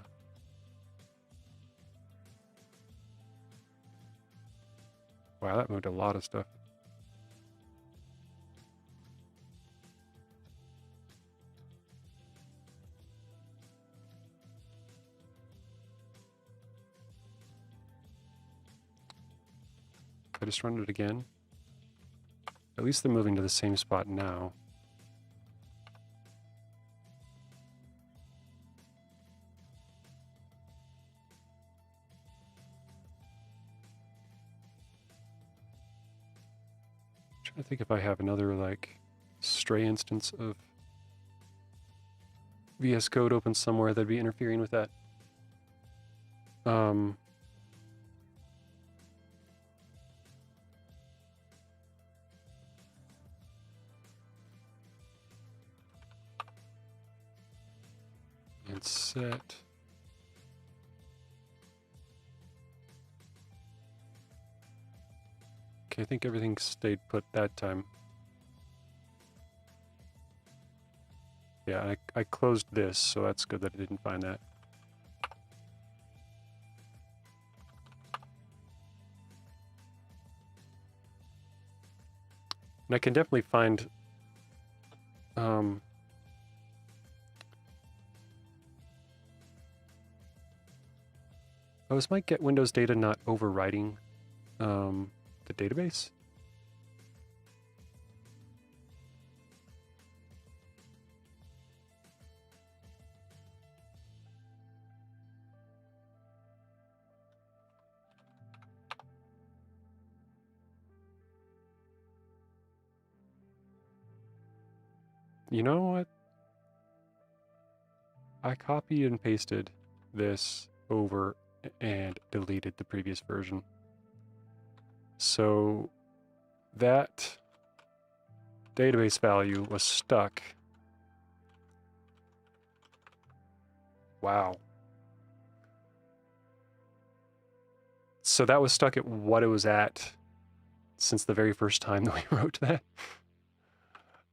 Wow, that moved a lot of stuff. I just run it again. At least they're moving to the same spot now. I'm trying to think if I have another like stray instance of VS Code open somewhere that'd be interfering with that. And set. Okay, I think everything stayed put that time. Yeah, I closed this, so that's good that I didn't find that. And I can definitely find oh, is my get Windows data not overriding the database? You know what? I copied and pasted this over and deleted the previous version. So that database value was stuck. Wow. So that was stuck at what it was at since the very first time that we wrote that.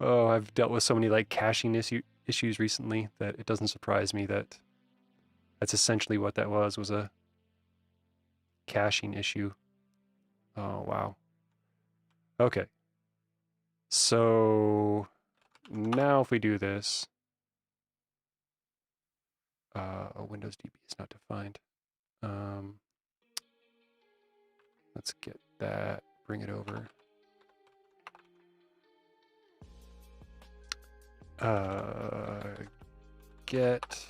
Oh, I've dealt with so many like caching issues recently that it doesn't surprise me that that's essentially what that was a caching issue. Oh, wow. Okay. So now if we do this, WindowsDB is not defined. Let's get that, bring it over. Get,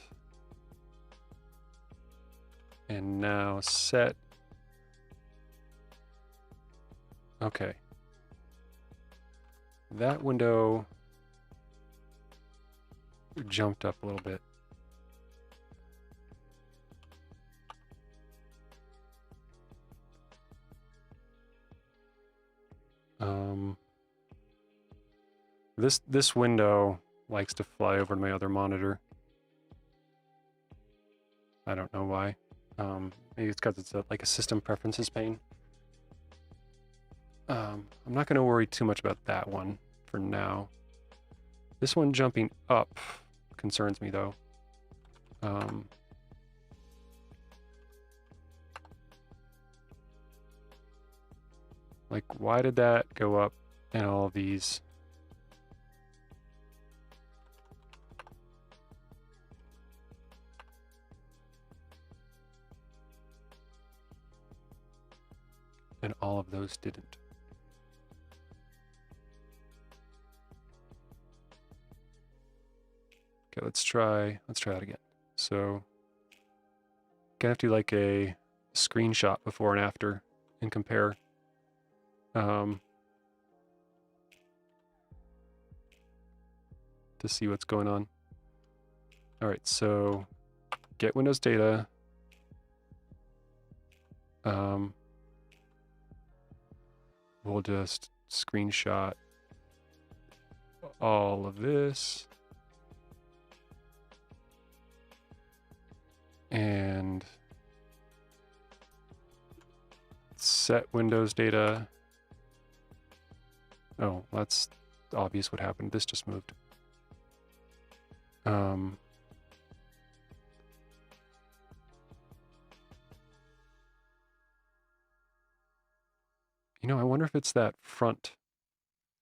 and now set. Okay. That window jumped up a little bit. This window likes to fly over to my other monitor. I don't know why. Maybe it's because it's like a system preferences pane. I'm not going to worry too much about that one for now. This one jumping up concerns me though. Like, why did that go up and all of these? And all of those didn't. Okay, let's try that again. So gonna have to do like a screenshot before and after and compare. To see what's going on. All right, so get Windows data. We'll just screenshot all of this. And set Windows data. Oh, that's obvious what happened. This just moved. You know, I wonder if it's that front.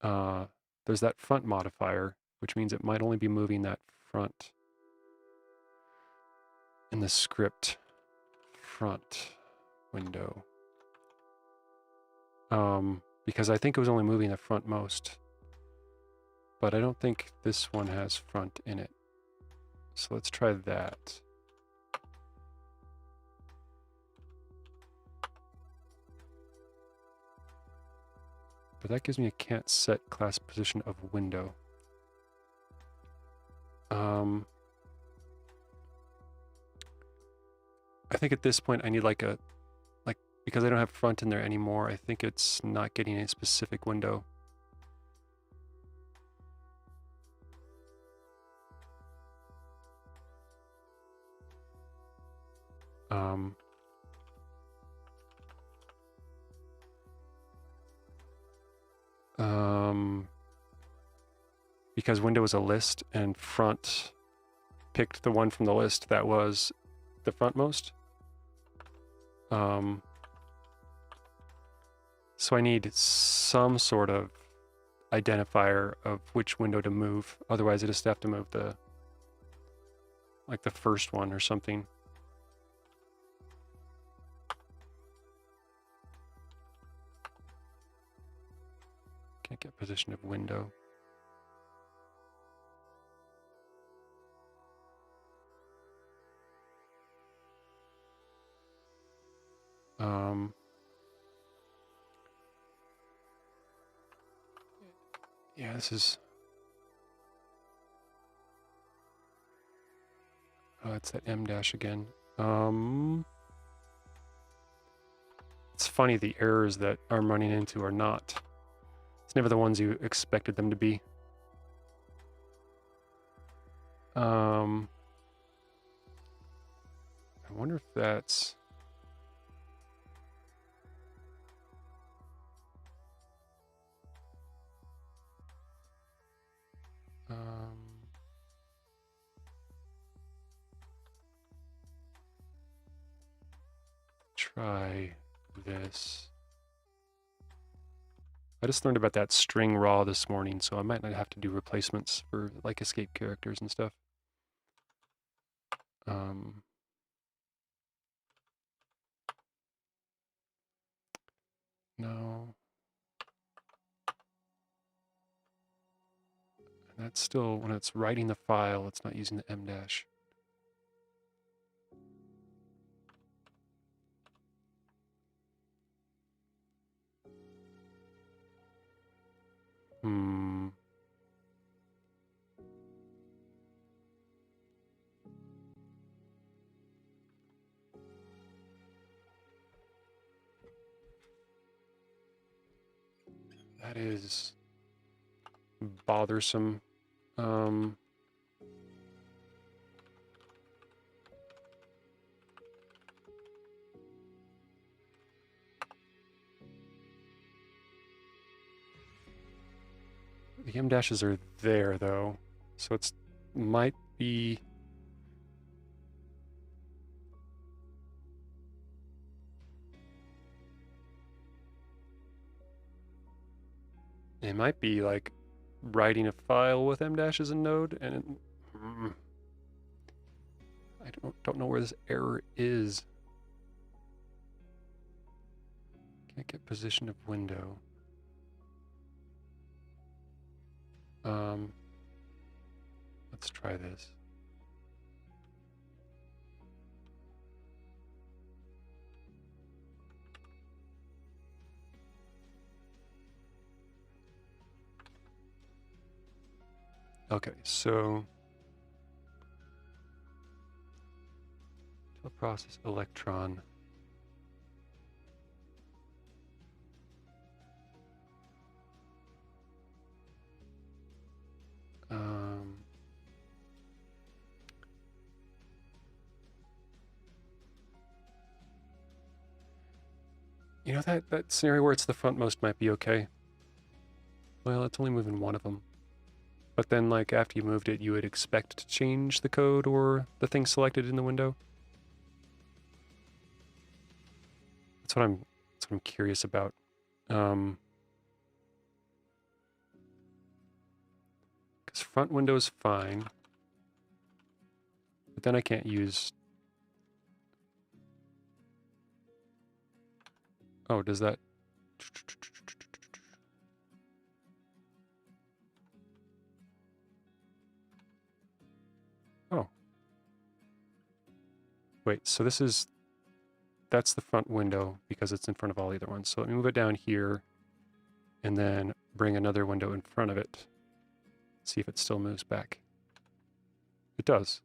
There's that front modifier, which means it might only be moving that front in the script front window. Because I think it was only moving the frontmost, but I don't think this one has front in it. So let's try that. But that gives me a can't set class position of window. I think at this point I need like because I don't have front in there anymore, I think it's not getting a specific window. Because window is a list and front picked the one from the list that was the frontmost. So I need some sort of identifier of which window to move. Otherwise I just have to move the first one or something. Can't get position of window. Yeah, this is... Oh, it's that M dash again. It's funny, the errors that I'm running into are not... It's never the ones you expected them to be. I wonder if that's... try this. I just learned about that string raw this morning, so I might not have to do replacements for like escape characters and stuff. No. And that's still, when it's writing the file, it's not using the M dash. That is bothersome. The M dashes are there though, so it's might be. It might be like writing a file with M dashes in Node, and I don't know where this error is. Can't get position of window. Let's try this. Okay, so process electron. You know, that scenario where it's the frontmost might be okay. Well, it's only moving one of them. But then, like, after you moved it, you would expect to change the code or the thing selected in the window. That's what I'm curious about. Because front window is fine. But then I can't use... Oh, does that... Oh. Wait, so this is... That's the front window because it's in front of all the other ones. So let me move it down here and then bring another window in front of it. See if it still moves back. It does.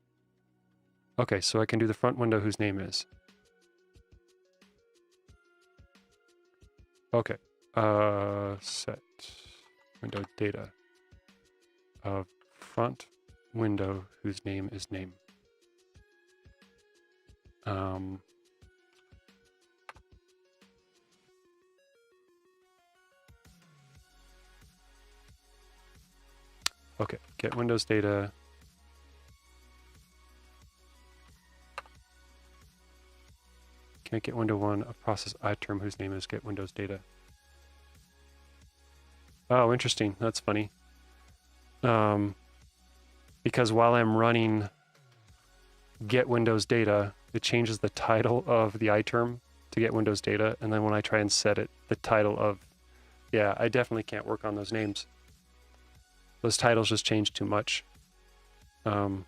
Okay, so I can do the front window whose name is. Okay. Set window data of front window whose name is name. Okay, get Windows data. Can't get window one of process iTerm whose name is get Windows data. Oh, interesting. That's funny. Because while I'm running get Windows data, it changes the title of the iTerm to get Windows data, and then when I try and set it, the title of... Yeah, I definitely can't work on those names. Those titles just change too much. That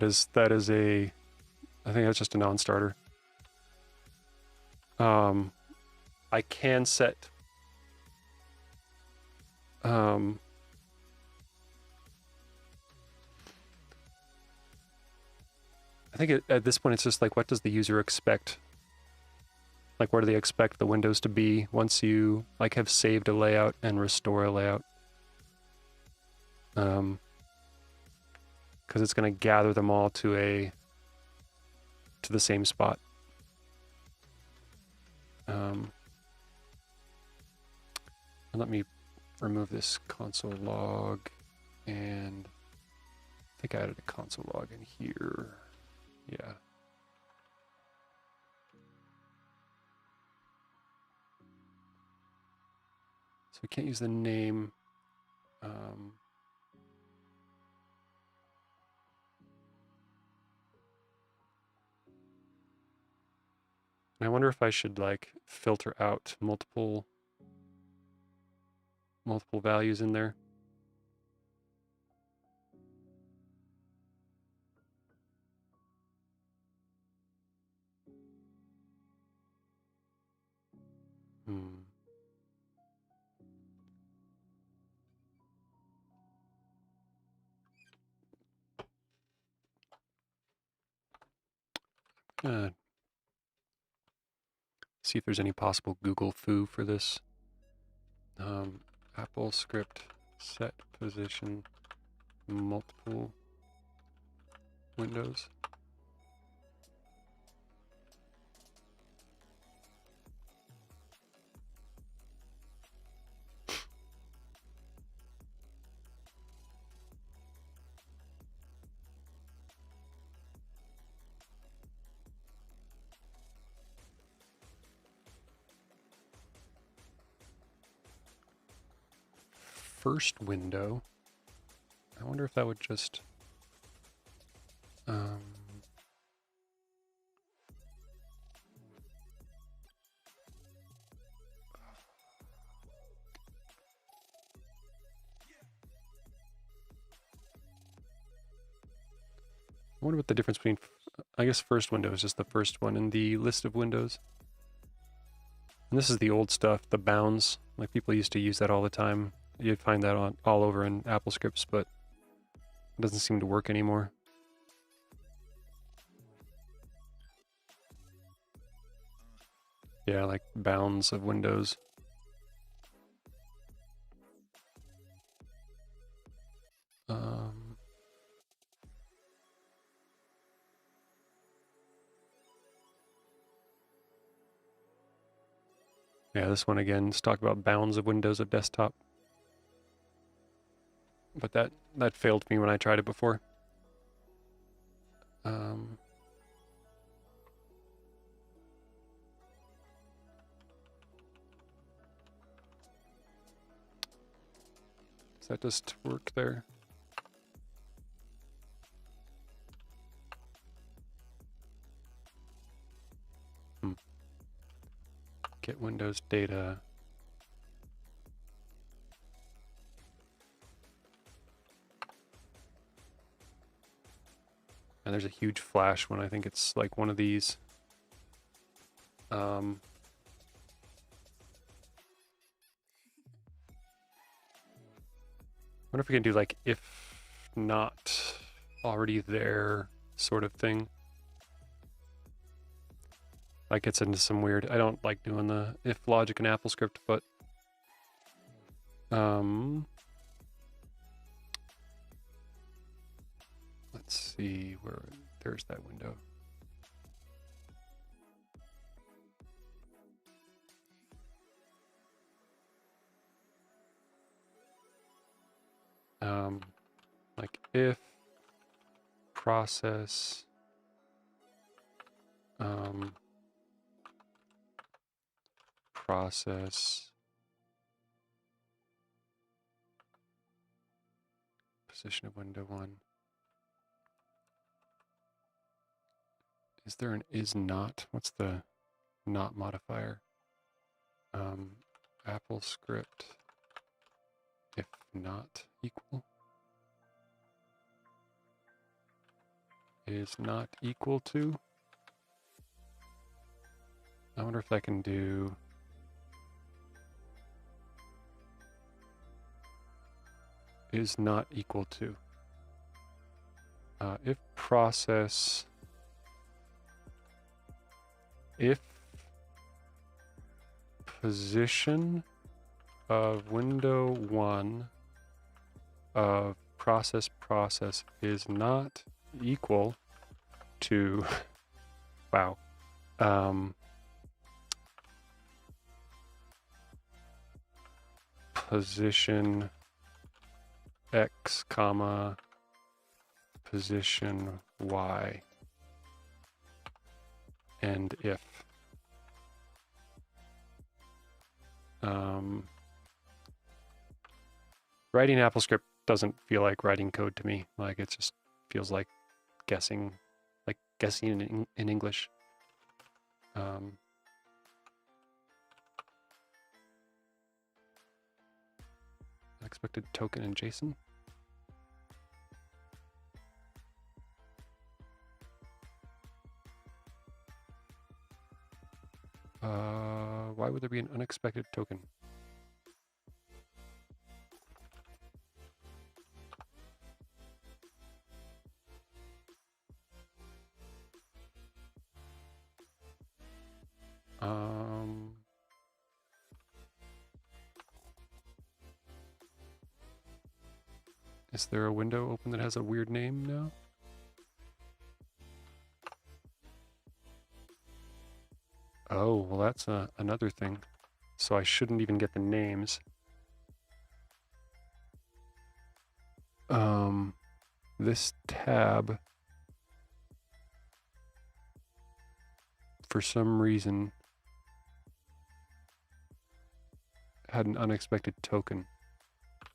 is a... I think that's just a non-starter. I can set... I think at this point it's just like, what does the user expect? Like, where do they expect the windows to be once you like have saved a layout and restore a layout? Because it's going to gather them all to the same spot. And let me remove this console log, and I think I added a console log in here. Yeah. So we can't use the name. And I wonder if I should like filter out multiple values in there. See if there's any possible Google foo for this. Apple script set position multiple windows. First window. I wonder if that would just I wonder what the difference between, I guess first window is just the first one in the list of windows. And this is the old stuff, the bounds. Like people used to use that all the time. You'd find that all over in Apple scripts, but it doesn't seem to work anymore. Yeah, like bounds of windows. Yeah, this one again, let's talk about bounds of windows of desktop. But that failed me when I tried it before. Does that just work there? Get Windows data. And there's a huge flash when I think it's like one of these. I wonder if we can do like if not already there sort of thing. That gets into some weird, I don't like doing the if logic in AppleScript, but let's see where, there's that window. Like if process position of window 1. Is there an is not? What's the not modifier? AppleScript if not equal is not equal to. I wonder if I can do is not equal to. If process if position of window 1 of process is not equal to wow position X comma position Y and if writing AppleScript doesn't feel like writing code to me. Like it just feels like guessing in English. Unexpected token in JSON. Why would there be an unexpected token? Is there a window open that has a weird name now? Oh, well that's another thing. So I shouldn't even get the names. This tab, for some reason, had an unexpected token. I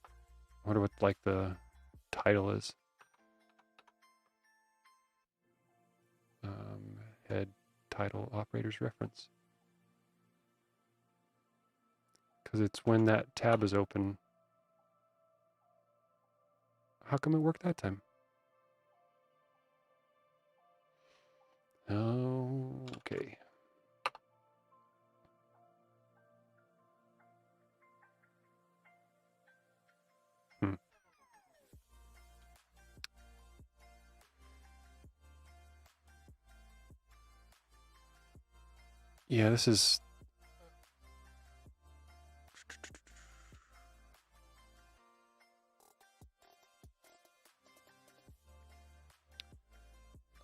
wonder what like the title is. Head title operators reference. Because it's when that tab is open. How come it worked that time? Okay. Yeah, this is...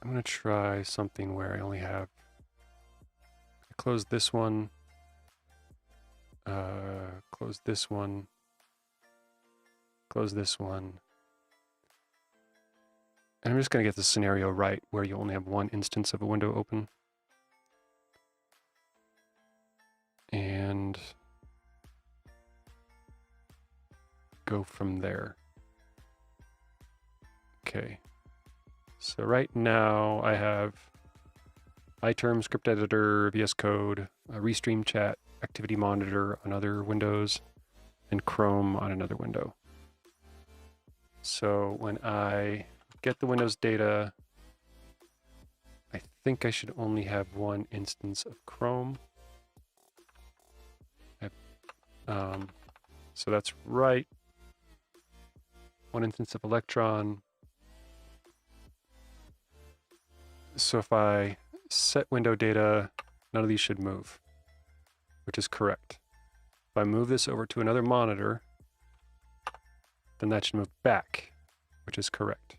I'm going to try something where I only have... I close this one, close this one, close this one. And I'm just going to get the scenario right where you only have one instance of a window open. And go from there. Okay. So right now I have iTerm, script editor, VS Code, a Restream chat, activity monitor on other windows, and Chrome on another window. So when I get the Windows data, I think I should only have one instance of Chrome. So that's right. One instance of Electron. So if I set window data, none of these should move, which is correct. If I move this over to another monitor, then that should move back, which is correct.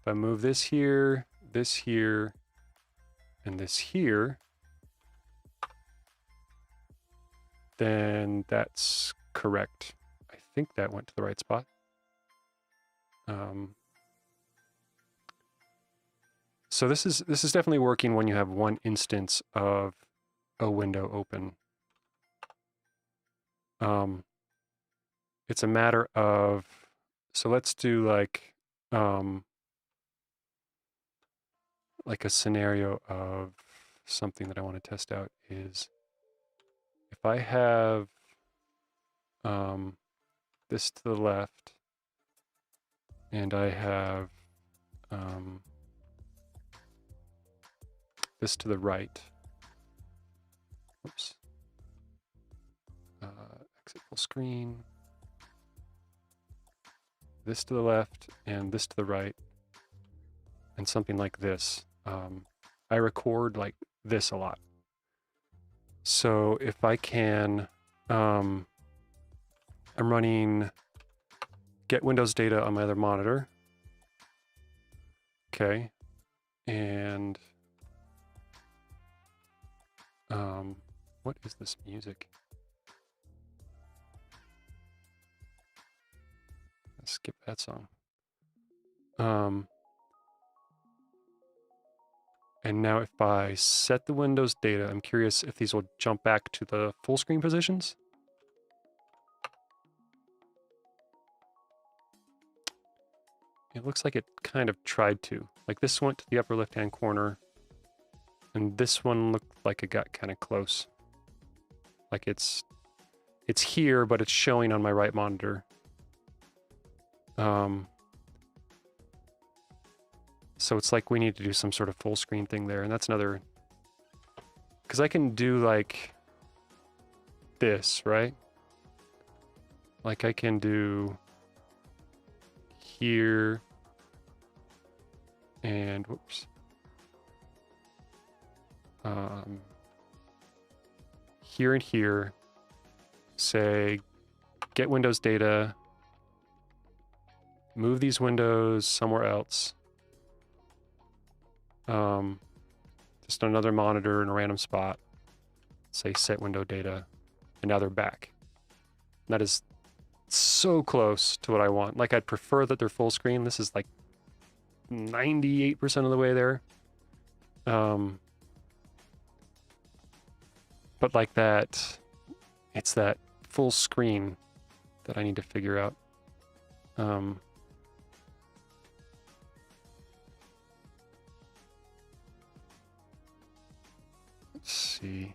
If I move this here, and this here, then that's correct. I think that went to the right spot. So this is definitely working when you have one instance of a window open. It's a matter of, so let's do like a scenario of something that I want to test out is if I have this to the left and I have this to the right. Oops. Exit full screen. This to the left and this to the right. And something like this. I record like this a lot. So if I can, I'm running get Windows data on my other monitor. Okay. And what is this music? Let's skip that song. And now if I set the Windows data, I'm curious if these will jump back to the full screen positions. It looks like it kind of tried to. Like this went to the upper left-hand corner, and this one looked like it got kind of close. Like it's here, but it's showing on my right monitor. So it's like we need to do some sort of full screen thing there, and that's another, because I can do like this, right? Like I can do here and whoops. Here and here, say get Windows data, move these windows somewhere else. Just another monitor in a random spot, say set window data, and now they're back. And that is so close to what I want. Like I'd prefer that they're full screen. This is like 98% of the way there. But like that, it's that full screen that I need to figure out. Let's see.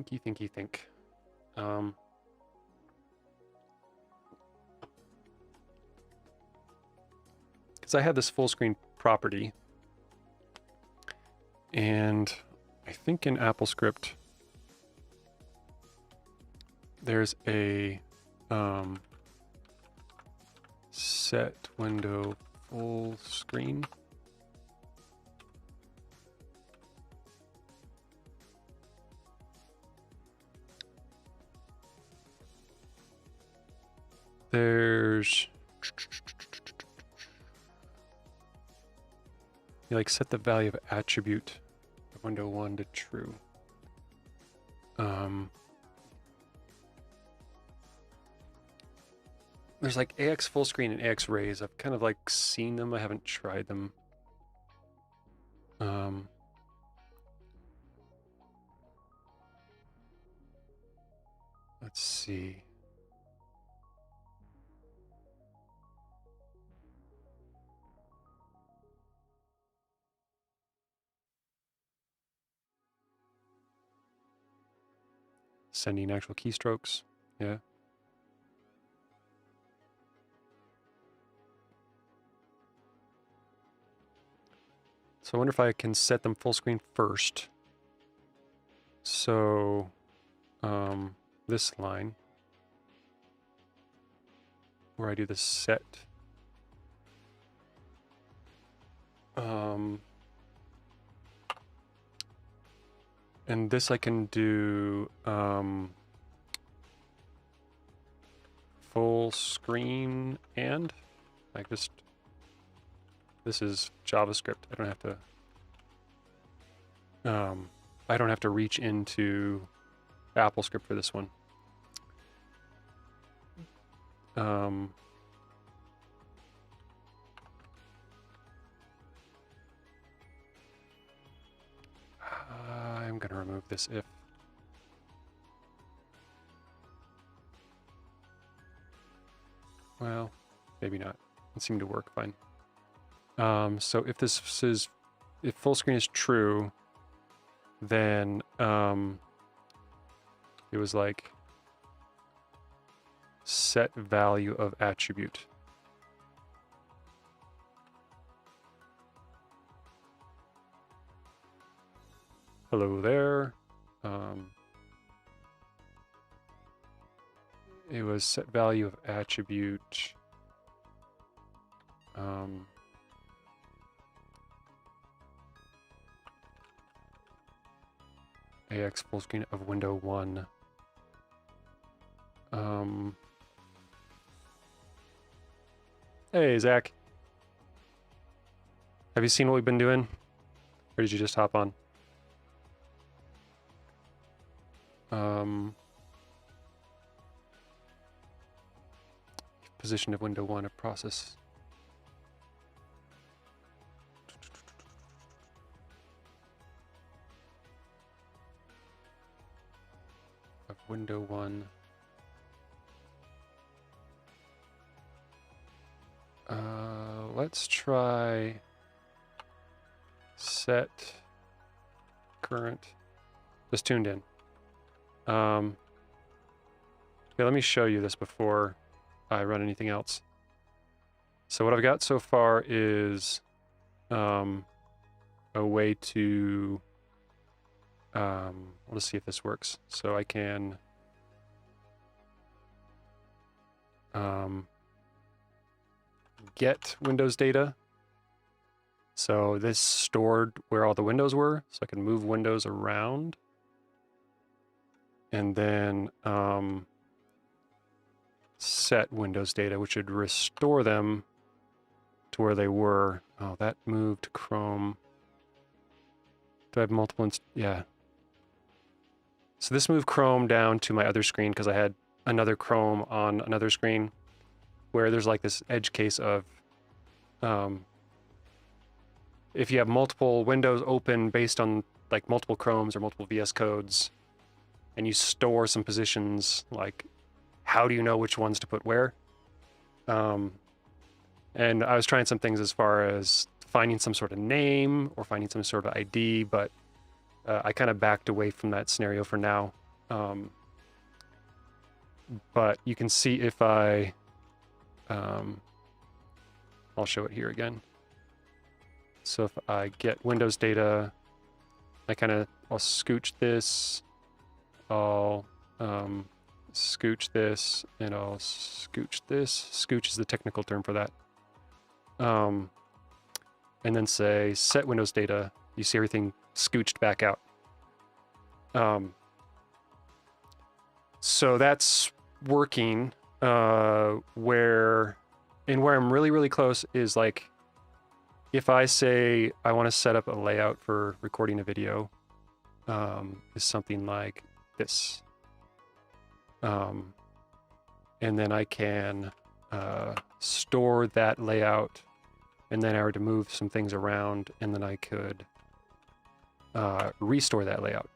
Think. Because I had this full screen property, and I think in AppleScript there's a set window full screen. There's you like set the value of attribute of window 1 to true. There's like AX full screen and AX raise. I've kind of like seen them. I haven't tried them. Let's see. Sending actual keystrokes. Yeah. So I wonder if I can set them full screen first. So this line where I do the set. And this I can do full screen and like just this is JavaScript. I don't have to reach into AppleScript for this one. I'm going to remove this if. Well, maybe not. It seemed to work fine. So if if full screen is true, then it was like set value of attribute. Hello there. It was set value of attribute. AX full screen of window 1. Hey, Zach. Have you seen what we've been doing? Or did you just hop on? Position of window 1 of process. Of window 1. Let's try set current. Just tuned in. Okay, let me show you this before I run anything else. So what I've got so far is a way to let's see if this works. So I can get Windows data. So this stored where all the windows were, so I can move windows around. And then set Windows data, which would restore them to where they were. Oh, that moved Chrome. Do I have multiple? Yeah. So this moved Chrome down to my other screen because I had another Chrome on another screen where there's like this edge case of if you have multiple windows open based on like multiple Chromes or multiple VS codes and you store some positions, like how do you know which ones to put where? And I was trying some things as far as finding some sort of name or finding some sort of ID, but I kind of backed away from that scenario for now. But you can see if I, I'll show it here again. So if I get Windows data, I'll scooch this, I'll scooch this, and I'll scooch this. Scooch is the technical term for that. And then say set Windows data. You see everything scooched back out. So that's working. Where I'm really, really close is like, if I say I want to set up a layout for recording a video, is something like this. And then I can store that layout, and then I were to move some things around, and then I could restore that layout.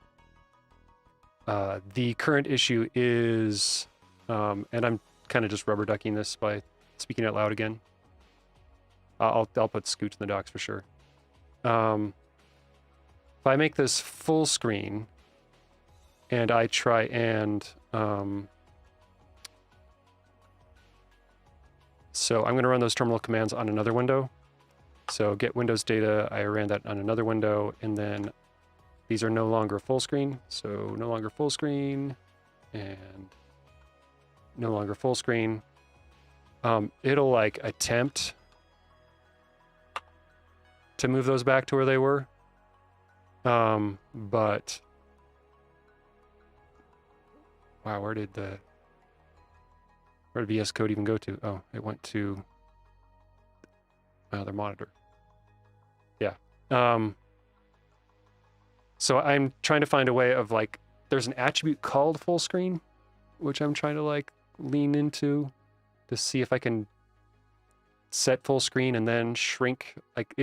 The current issue is, and I'm kind of just rubber ducking this by speaking out loud again. I'll put scooch in the docs for sure. If I make this full screen and I try and so I'm going to run those terminal commands on another window. So get Windows data, I ran that on another window, and then these are no longer full screen. So no longer full screen and no longer full screen. It'll like attempt to move those back to where they were. But wow, where did VS Code even go to? Oh, it went to their monitor. Yeah. So I'm trying to find a way of like, there's an attribute called full screen, which I'm trying to like lean into to see if I can set full screen and then shrink. Like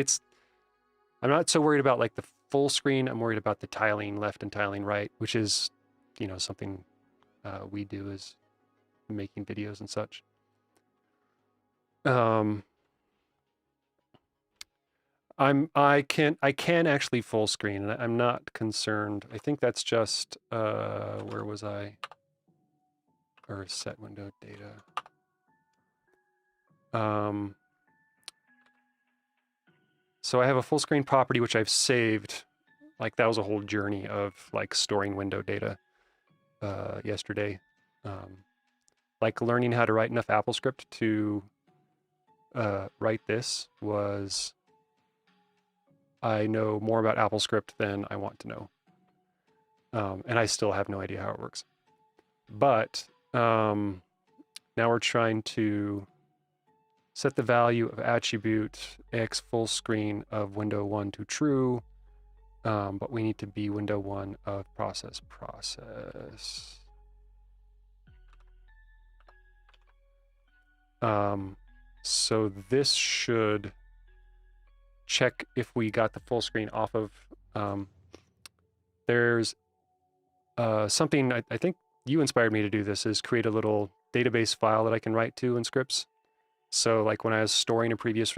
I'm not so worried about like the full screen. I'm worried about the tiling left and tiling right, which is, you know, something we do is making videos and such. I can actually full screen, and I'm not concerned. I think that's just where was I? Or set window data. So I have a full screen property which I've saved. Like that was a whole journey of like storing window data yesterday. Like learning how to write enough AppleScript to write this was, I know more about AppleScript than I want to know. And I still have no idea how it works. But now we're trying to set the value of attribute x full screen of window 1 to true, but we need to be window 1 of process. So this should check if we got the full screen off of, there's something, I think you inspired me to do this, is create a little database file that I can write to in scripts. So like when I was storing a previous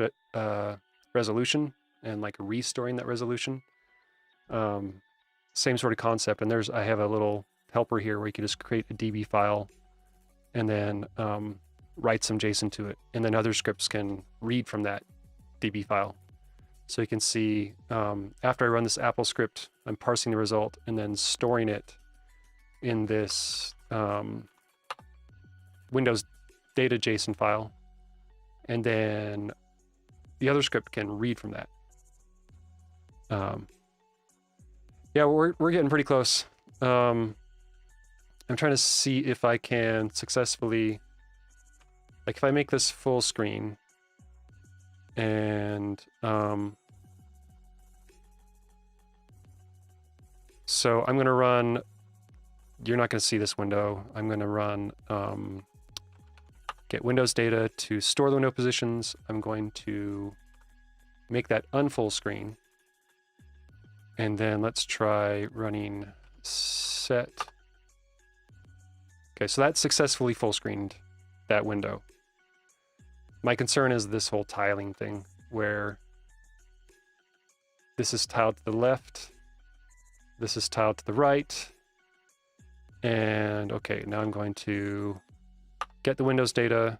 resolution and like restoring that resolution, same sort of concept. And I have a little helper here where you can just create a DB file and then write some JSON to it. And then other scripts can read from that DB file. So you can see after I run this AppleScript, I'm parsing the result and then storing it in this Windows data JSON file. And then the other script can read from that. Yeah, we're getting pretty close. I'm trying to see if I can successfully, like if I make this full screen and so I'm going to run, you're not going to see this window. I'm going to run get Windows data to store the window positions. I'm going to make that unfull screen. And then let's try running set. Okay, so that successfully full screened that window. My concern is this whole tiling thing where this is tiled to the left, this is tiled to the right, And okay, now I'm going to get the Windows data.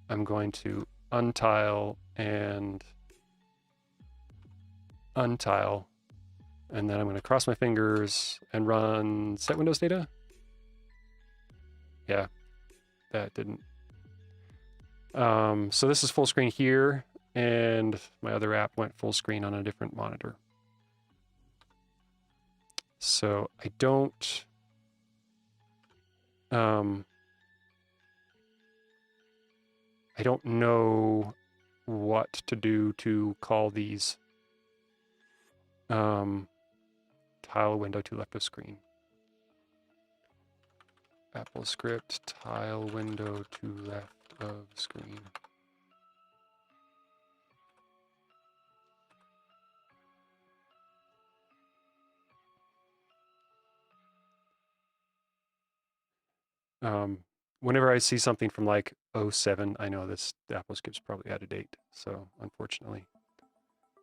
I'm going to untile and untile. And then I'm going to cross my fingers and run set Windows data. Yeah, that didn't. So this is full screen here, and my other app went full screen on a different monitor. So I don't know what to do to call these tile window to left of screen. AppleScript tile window to left of screen. Whenever I see something from like 07, I know this AppleScript's probably out of date. So unfortunately,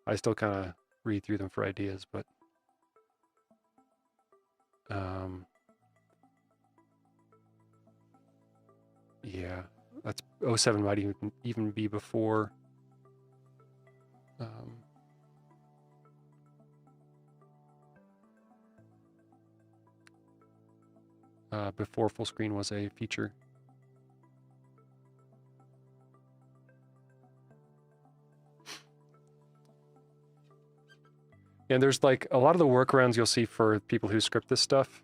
I still kind of read through them for ideas, but yeah, that's 07 might even be before before full screen was a feature. And there's like a lot of the workarounds you'll see for people who script this stuff.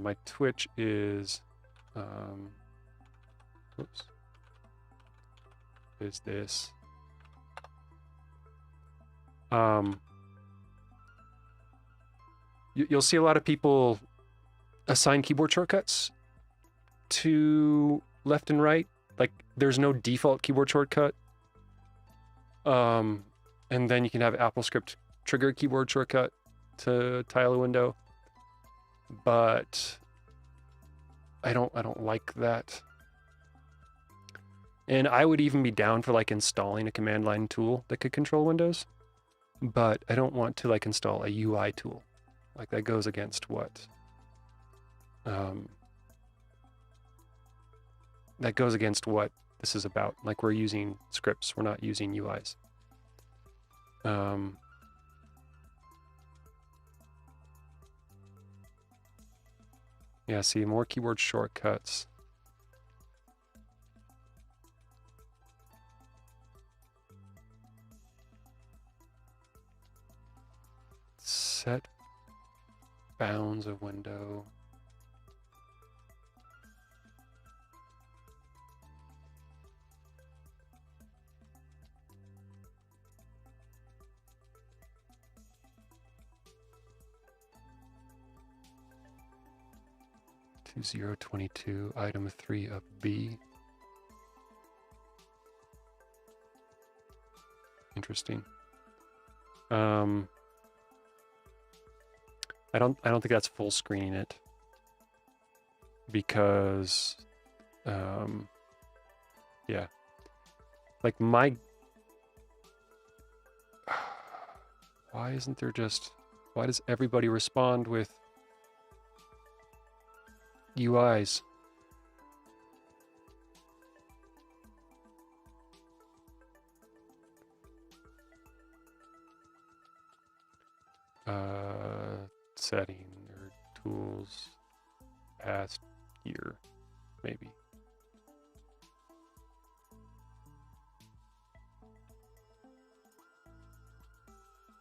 My Twitch is, oops, is this. You'll see a lot of people assign keyboard shortcuts to left and right. Like there's no default keyboard shortcut. And then you can have AppleScript trigger a keyboard shortcut to tile a window. But I don't like that. And I would even be down for like installing a command line tool that could control windows. But I don't want to like install a UI tool. Like that goes against what this is about. Like we're using scripts, we're not using UIs. Yeah, see, more keyboard shortcuts. Set bounds of window. To 022, item 3 of B. Interesting. I don't think that's full screening it, because yeah, like my why does everybody respond with UIs? Setting or tools past year, maybe.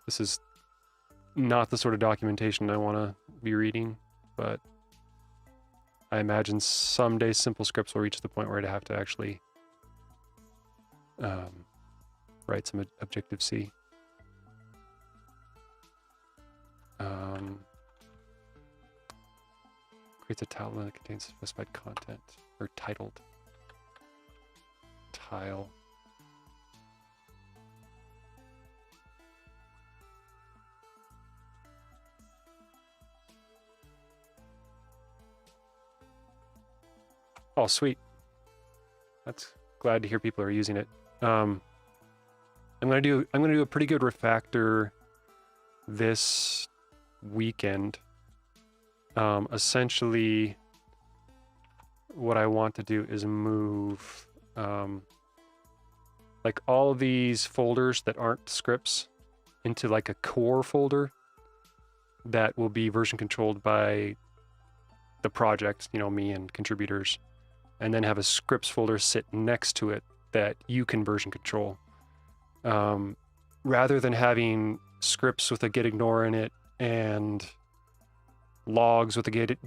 This is not the sort of documentation I want to be reading, but I imagine someday simple scripts will reach the point where I'd have to actually write some Objective-C. Creates a tile that contains specified content, or titled tile. Oh, sweet. That's glad to hear people are using it. I'm gonna do a pretty good refactor this weekend. Essentially, what I want to do is move like all these folders that aren't scripts into like a core folder that will be version controlled by the project, you know, me and contributors, and then have a scripts folder sit next to it that you can version control. Rather than having scripts with a get ignore in it and logs with a get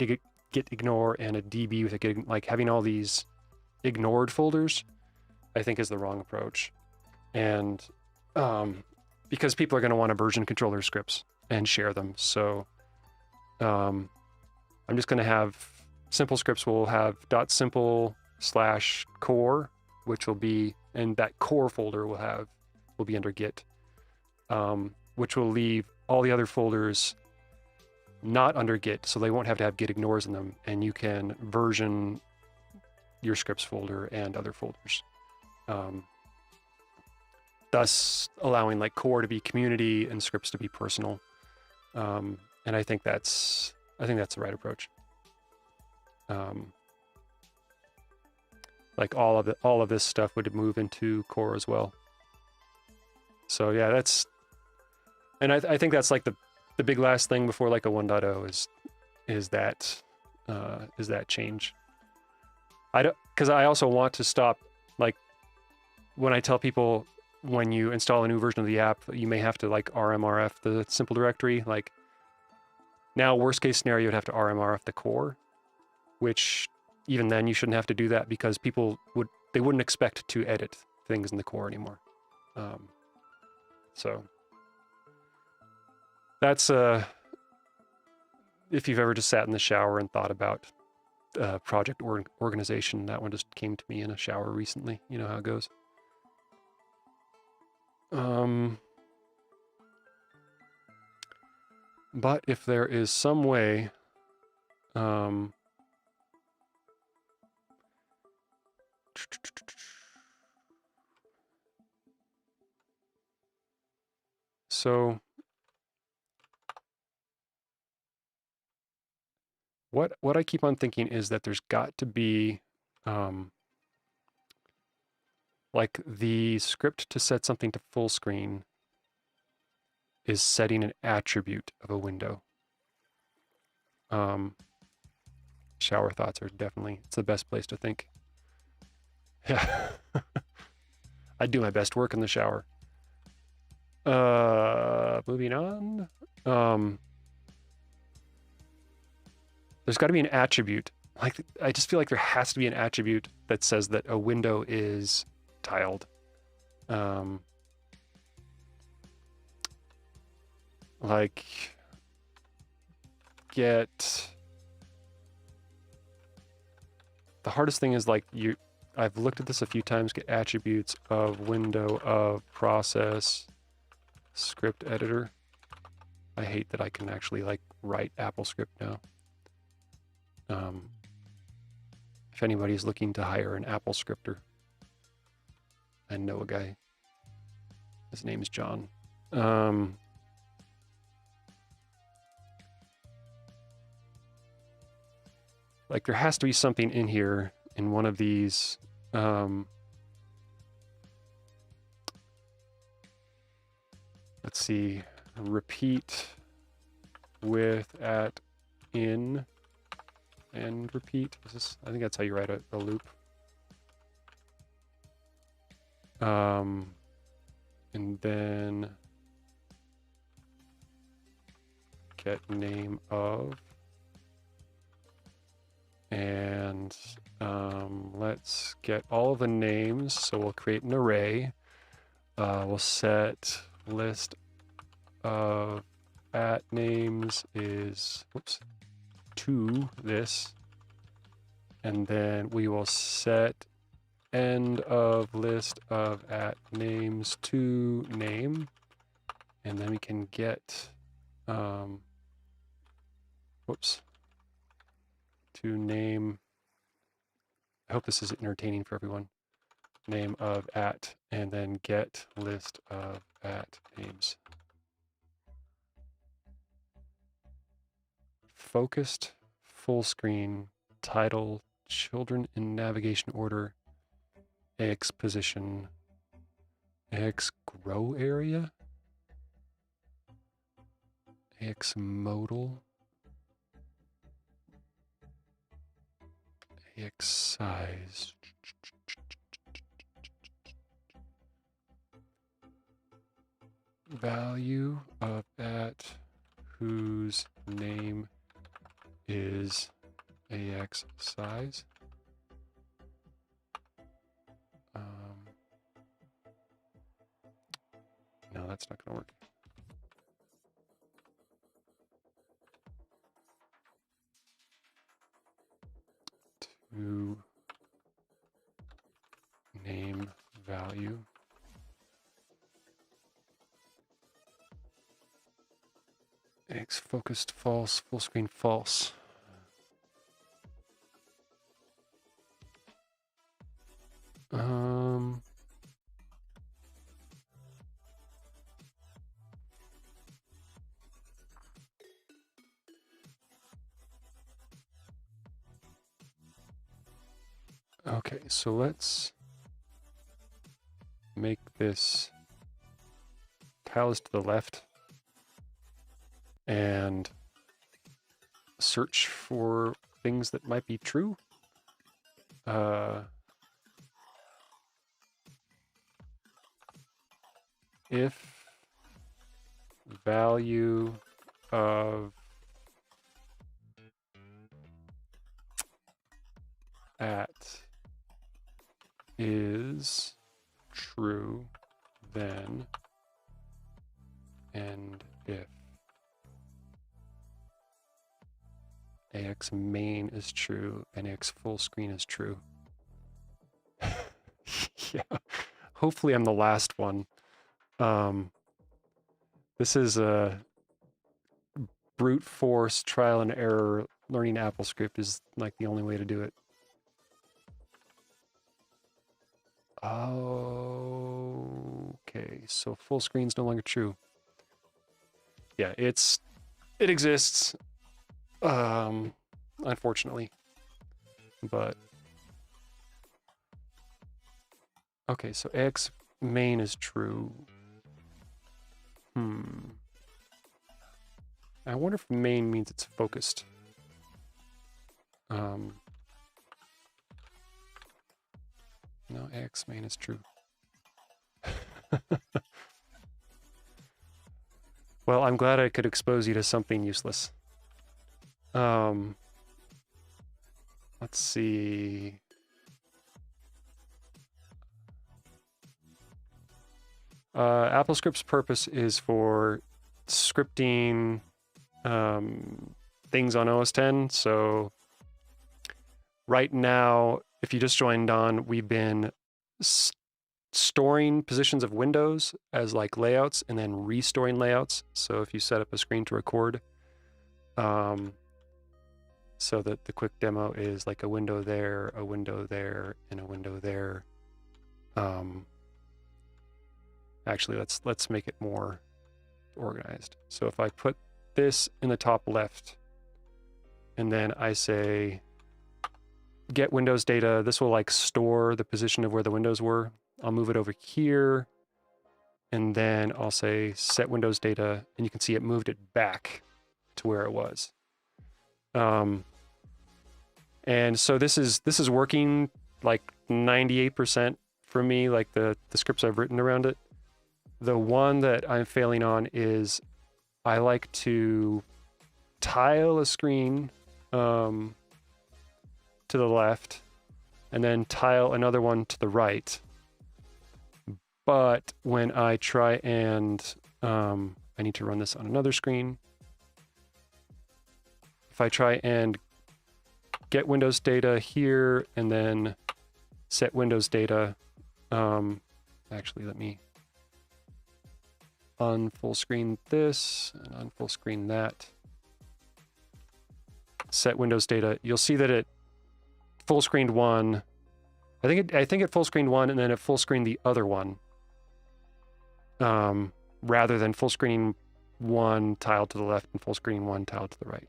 ignore and a db with a get, like having all these ignored folders, I think is the wrong approach. And because people are going to want to version control their scripts and share them. So I'm just going to have simple scripts will have .simple/core, which will be, and that core folder will be under Git, which will leave all the other folders not under Git, so they won't have to have Git ignores in them, and you can version your scripts folder and other folders. Thus allowing like core to be community and scripts to be personal. And I think that's the right approach. Like all of this stuff would move into core as well. So yeah, and I think that's like the big last thing before like a 1.0 is that change. Because I also want to stop, like when I tell people when you install a new version of the app, you may have to like RMRF the simple directory. Like now, worst case scenario, you'd have to RMRF the core, which even then you shouldn't have to do that because people wouldn't expect to edit things in the core anymore. So that's if you've ever just sat in the shower and thought about project organization, that one just came to me in a shower recently. You know how it goes. But if there is some way so what I keep on thinking is that there's got to be like the script to set something to full screen is setting an attribute of a window. Shower thoughts are definitely, it's the best place to think. Yeah. I do my best work in the shower. Moving on. There's got to be an attribute. Like, I just feel like there has to be an attribute that says that a window is tiled. Like get the hardest thing is like I've looked at this a few times, get attributes of window of process script editor. I hate that I can actually like write AppleScript now. If anybody's looking to hire an AppleScripter, I know a guy. His name is John. Like there has to be something in here in one of these. Let's see, repeat with at in and repeat. I think that's how you write a loop. And then get name of, and let's get all of the names. So we'll create an array. We'll set list of at names is, whoops, to this, and then we will set end of list of at names to name, and then we can get whoops, to name. I hope this is entertaining for everyone. name of at, and then get list of at names. Focused, full screen, title, children in navigation order, AX position, AX grow area, AX modal, AX size. Value of at whose name is AX size. No, that's not going to work. To name value. X focused false, full screen false. Okay, so let's make this tiles to the left and search for things that might be true. If value of at is true, then and if AX main is true and AX full screen is true. Yeah, hopefully I'm the last one. This is a brute force trial and error. Learning AppleScript is like the only way to do it. Okay, so full screen's no longer true. Yeah, it exists, unfortunately, but okay, so X main is true. I wonder if main means it's focused. No, X main is true. Well, I'm glad I could expose you to something useless. Let's see. AppleScript's purpose is for scripting things on OS X. So right now, if you just joined on, we've been storing positions of windows as like layouts and then restoring layouts. So if you set up a screen to record, so that the quick demo is like a window there, and a window there. Actually, let's make it more organized. So if I put this in the top left, and then I say get Windows data, this will like store the position of where the windows were. I'll move it over here, and then I'll say set Windows data, and you can see it moved it back to where it was. And so this is working like 98% for me, like the scripts I've written around it. The one that I'm failing on is I like to tile a screen to the left and then tile another one to the right. But when I try and I need to run this on another screen. If I try and get Windows data here and then set Windows data, actually let me unfull screen this and unfull screen that. Set Windows data. You'll see that it full screened one. I think it full screened one and then it full screened the other one. Rather than full screening one tile to the left and full screening one tile to the right.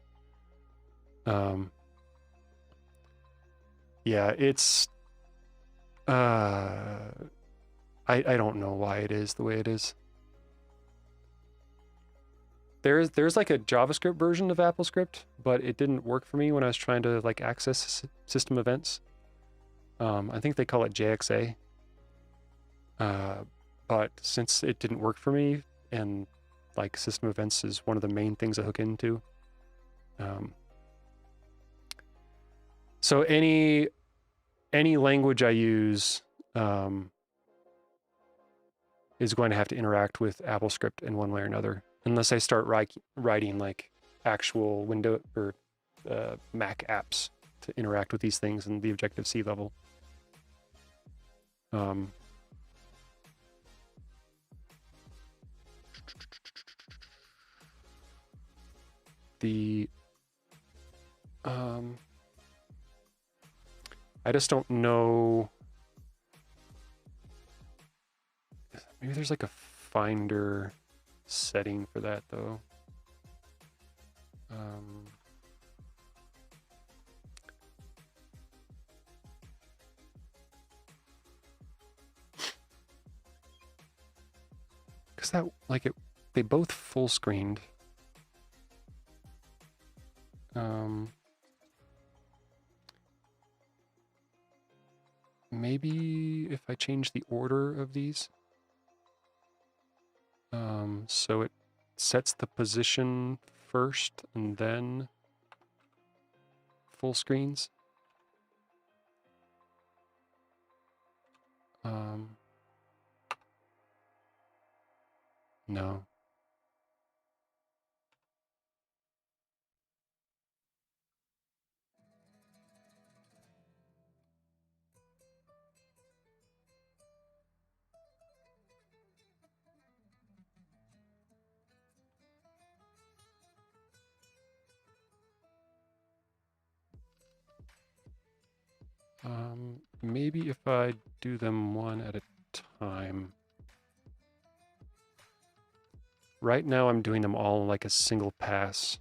Yeah, it's I don't know why it is the way it is. There's like a JavaScript version of AppleScript, but it didn't work for me when I was trying to like access system events. I think they call it JXA. But since it didn't work for me, and like system events is one of the main things I hook into. So any language I use is going to have to interact with AppleScript in one way or another, unless I start writing like actual Windows or Mac apps to interact with these things in the Objective-C level. I just don't know. Maybe there's like a Finder setting for that though. Because that like they both full screened. Maybe if I change the order of these, so it sets the position first and then full screens. No. Maybe if I do them one at a time. Right now I'm doing them all in like a single pass.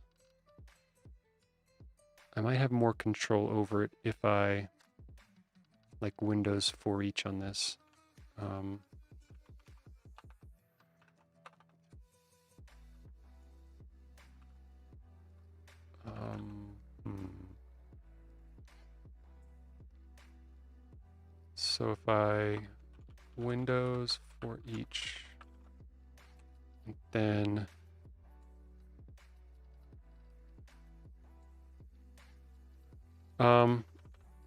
I might have more control over it if I like Windows for each on this. So if I Windows for each, then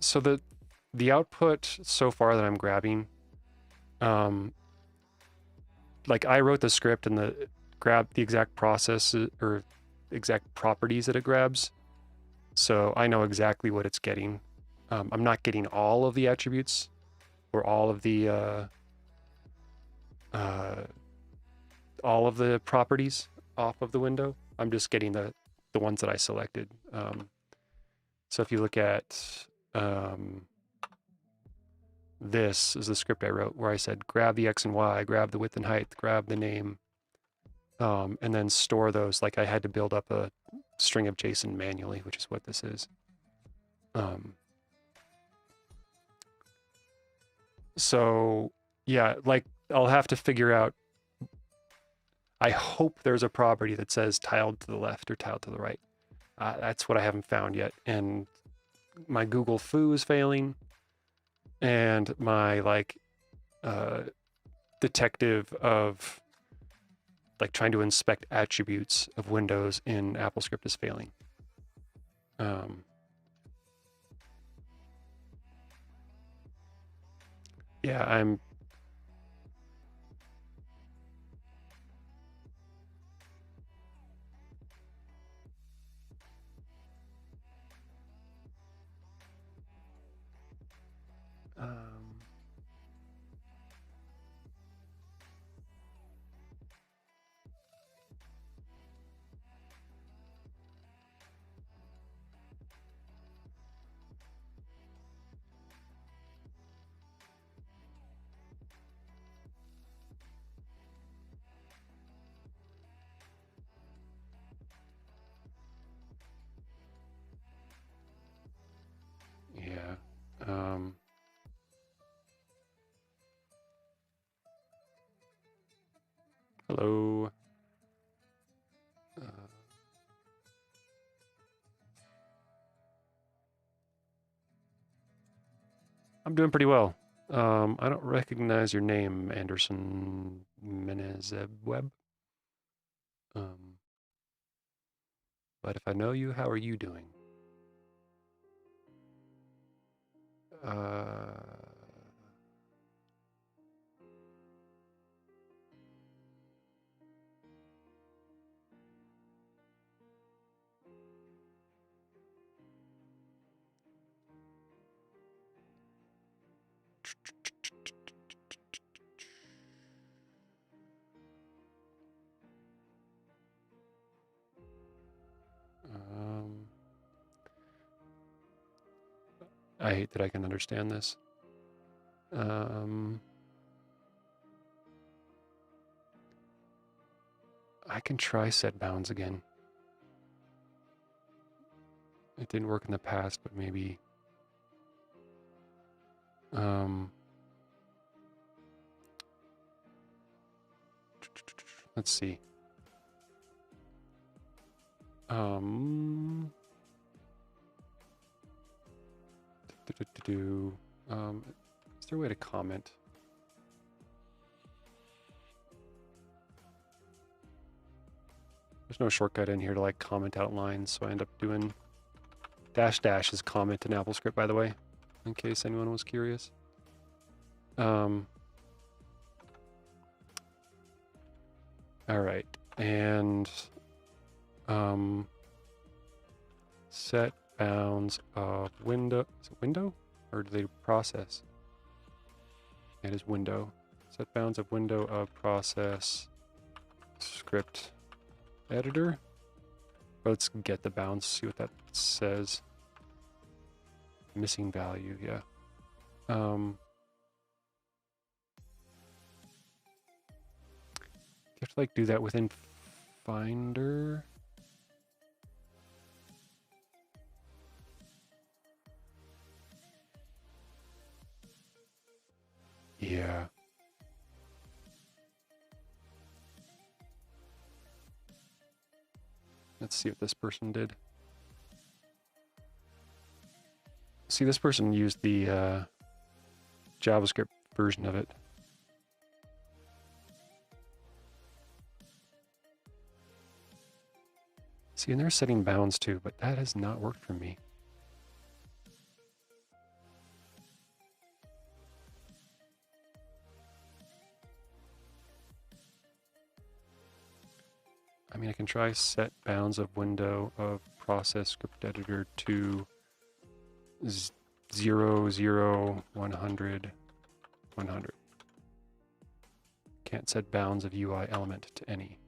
so the output so far that I'm grabbing, like I wrote the script and grab the exact process or exact properties that it grabs. So I know exactly what it's getting. I'm not getting all of the attributes or all of the properties off of the window. I'm just getting the ones that I selected. So if you look at this is the script I wrote where I said grab the X and Y, grab the width and height, grab the name, and then store those. Like I had to build up a string of JSON manually, which is what this is. So yeah, like I'll have to figure out, I hope there's a property that says tiled to the left or tiled to the right. That's what I haven't found yet. And my Google foo is failing. And my like detective of like trying to inspect attributes of Windows in AppleScript is failing. Yeah, I'm Hello. I'm doing pretty well. I don't recognize your name, Anderson Menezebweb. But if I know you, how are you doing? I hate that I can understand this. I can try set bounds again. It didn't work in the past, but maybe. Let's see. Is there a way to comment? There's no shortcut in here to like comment out lines, so I end up doing -- is comment in AppleScript, by the way, in case anyone was curious. All right, and set bounds of window. Is it window, or do they process? It is window. Set bounds of window of process script editor. Let's get the bounds, see what that says. Missing value, yeah. You have to like do that within Finder. Yeah. Let's see what this person did. See, this person used the JavaScript version of it. See, and they're setting bounds too, but that has not worked for me. I mean, I can try set bounds of window of process script editor to 0, 0, 100, 100. Can't set bounds of UI element to any.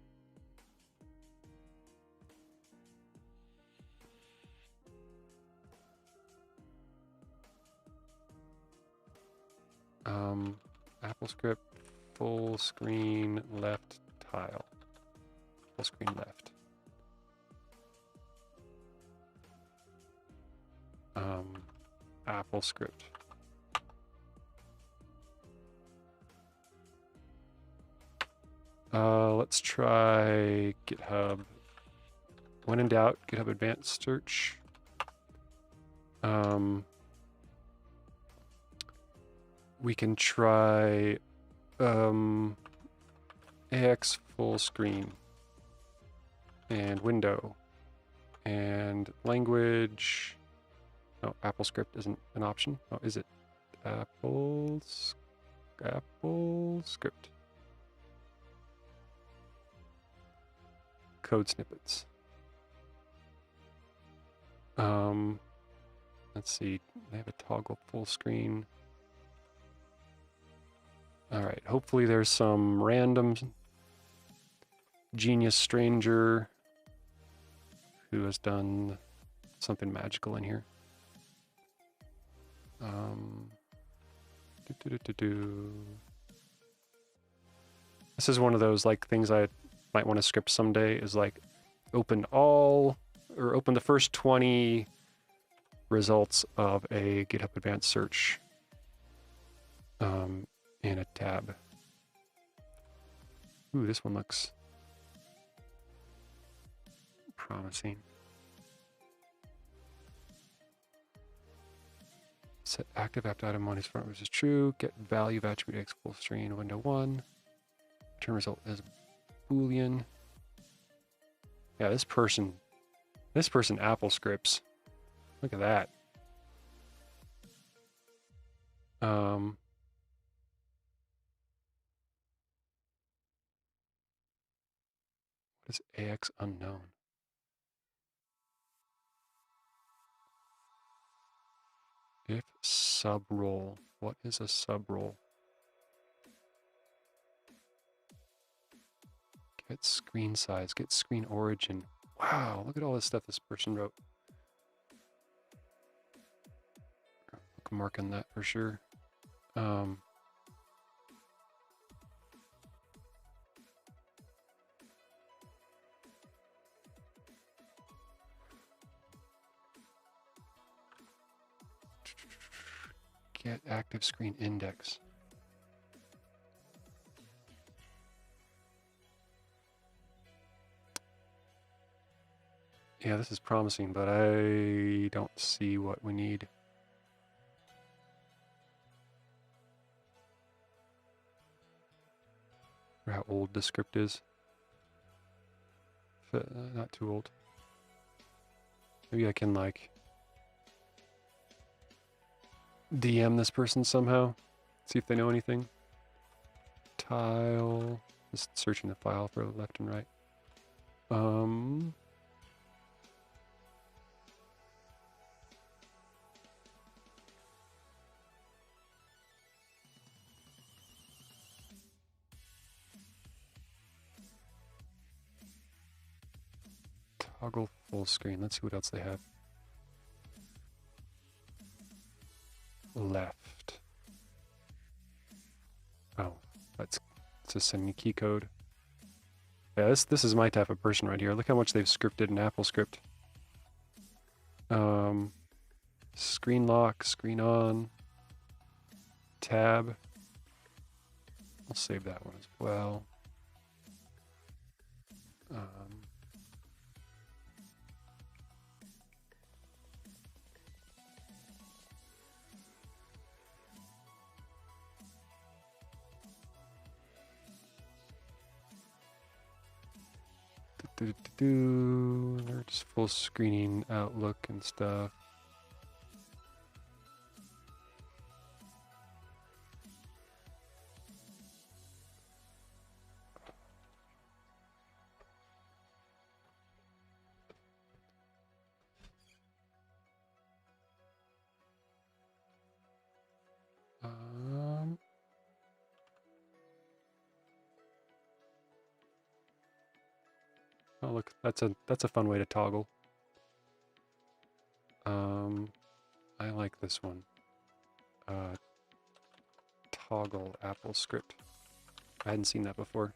AppleScript full screen left tile. Full screen left. AppleScript. Let's try GitHub. When in doubt, GitHub Advanced Search. We can try AX full screen and window and language. No, AppleScript isn't an option. Oh, is it? AppleScript. Code snippets. Let's see. They have a toggle full screen. All right. Hopefully there's some random genius stranger who has done something magical in here. This is one of those like things I might want to script someday, is like open all, or open the first 20 results of a GitHub Advanced Search in a tab. Ooh, this one looks promising. Set active app item 1 is front, which is true. Get value of attribute x full string window 1. Return result is Boolean. Yeah, this person Apple scripts. Look at that. What is AX unknown? If subrole. What is a subrole? Get screen size, get screen origin. Wow, look at all this stuff this person wrote. Book mark on that for sure. Get active screen index. Yeah, this is promising, but I don't see what we need. Or how old the script is. Not too old. Maybe I can like DM this person somehow. See if they know anything. Tile. Just searching the file for left and right. Toggle full screen. Let's see what else they have. Left. Oh, it's a semi key code. Yeah, this is my type of person right here. Look how much they've scripted in AppleScript. Screen lock, screen on, tab. I'll save that one as well. They're just full screening Outlook and stuff. Oh look, that's a fun way to toggle. I like this one. Toggle AppleScript. I hadn't seen that before.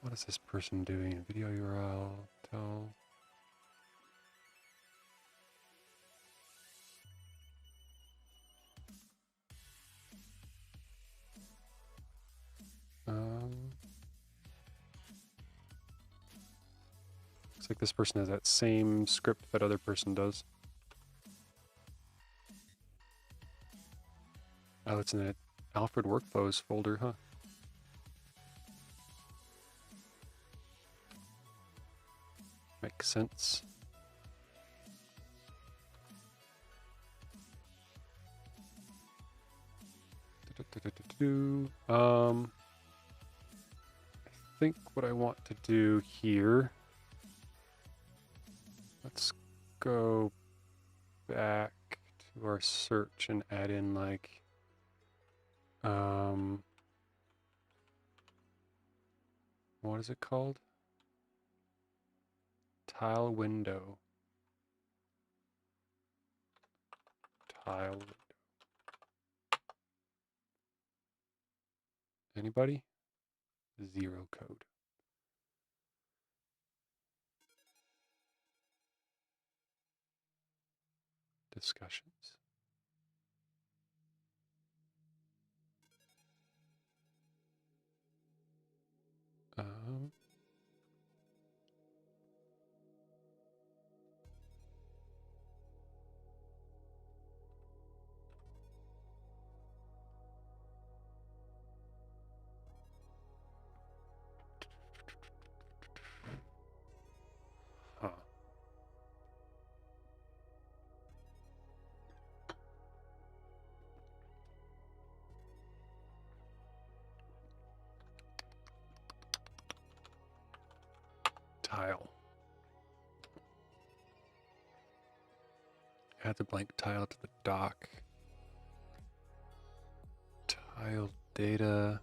What is this person doing? Video URL, tell. Looks like this person has that same script that other person does. Oh, it's in an Alfred Workflows folder, huh? Makes sense. I think what I want to do here, let's go back to our search and add in like what is it called? Tile window. Tile window. Anybody? Zero code. Discussions. Huh. Tile. Add the blank tile to the doc. Tile data.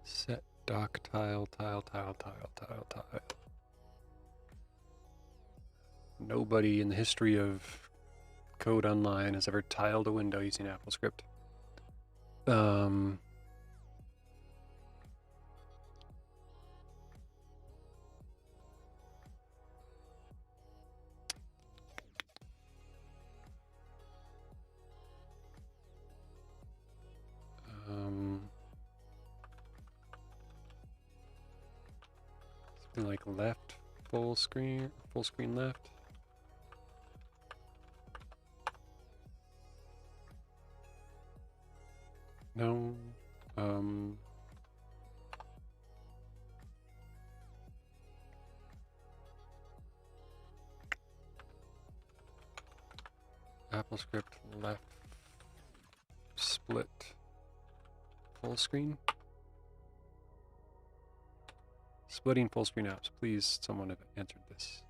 Set doc tile. Nobody in the history of code online has ever tiled a window using AppleScript. Something like left full screen left. No. AppleScript left split full screen. Splitting full screen apps. Please, someone have answered this.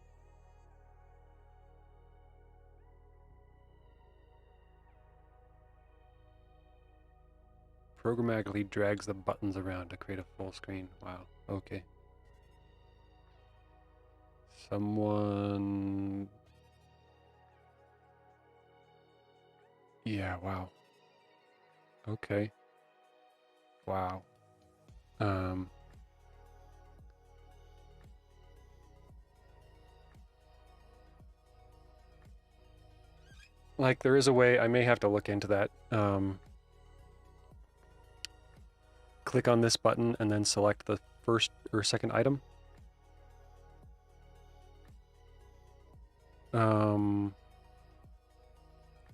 Programmatically drags the buttons around to create a full screen. Wow. Okay. Someone. Yeah, wow. Okay. Wow. Like there is a way, I may have to look into that. Click on this button and then select the first or second item.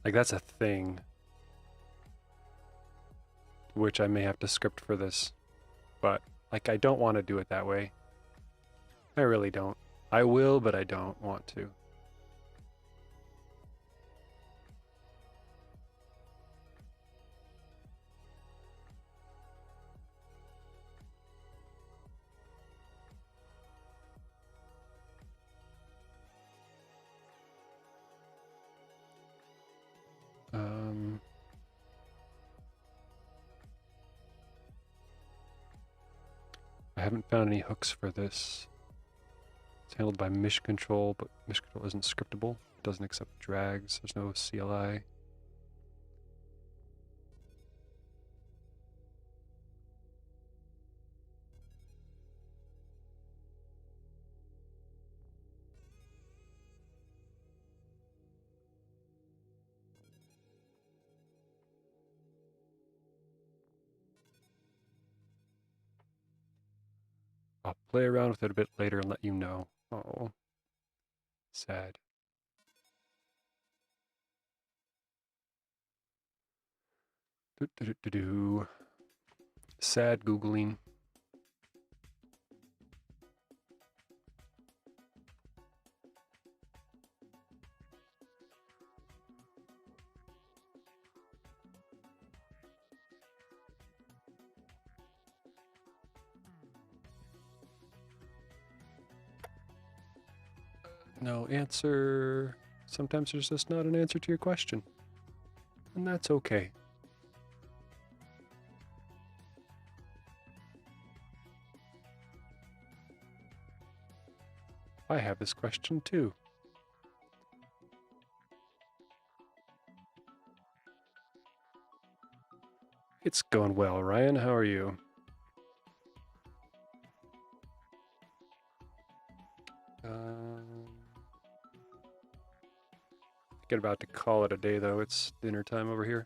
Like that's a thing, which I may have to script for this, but like I don't want to do it that way. I really don't. I will, but I don't want to. I haven't found any hooks for this. It's handled by mission control, but mission control isn't scriptable. It doesn't accept drags. There's no CLI. I'll play around with it a bit later and let you know. Oh, sad. Do. Sad Googling. No answer. Sometimes there's just not an answer to your question. And that's okay. I have this question too. It's going well, Ryan. How are you? Get about to call it a day though. It's dinner time over here.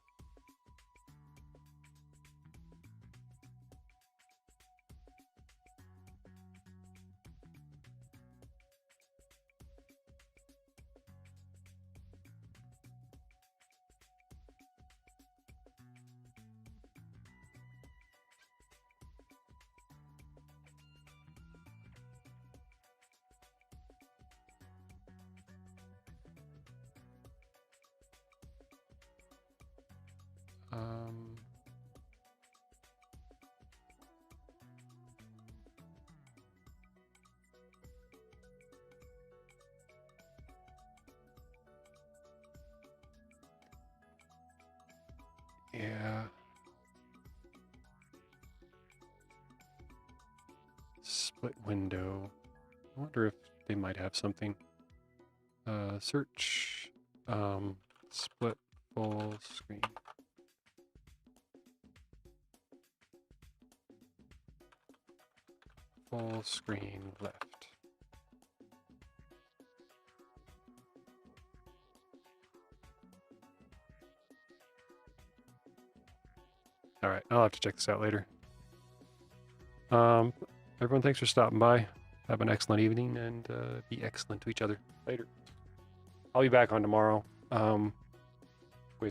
Yeah. Split window. I wonder if they might have something. Search. Split full screen. Full screen left. All right, I'll have to check this out later. Everyone, thanks for stopping by. Have an excellent evening and be excellent to each other. Later. I'll be back on tomorrow.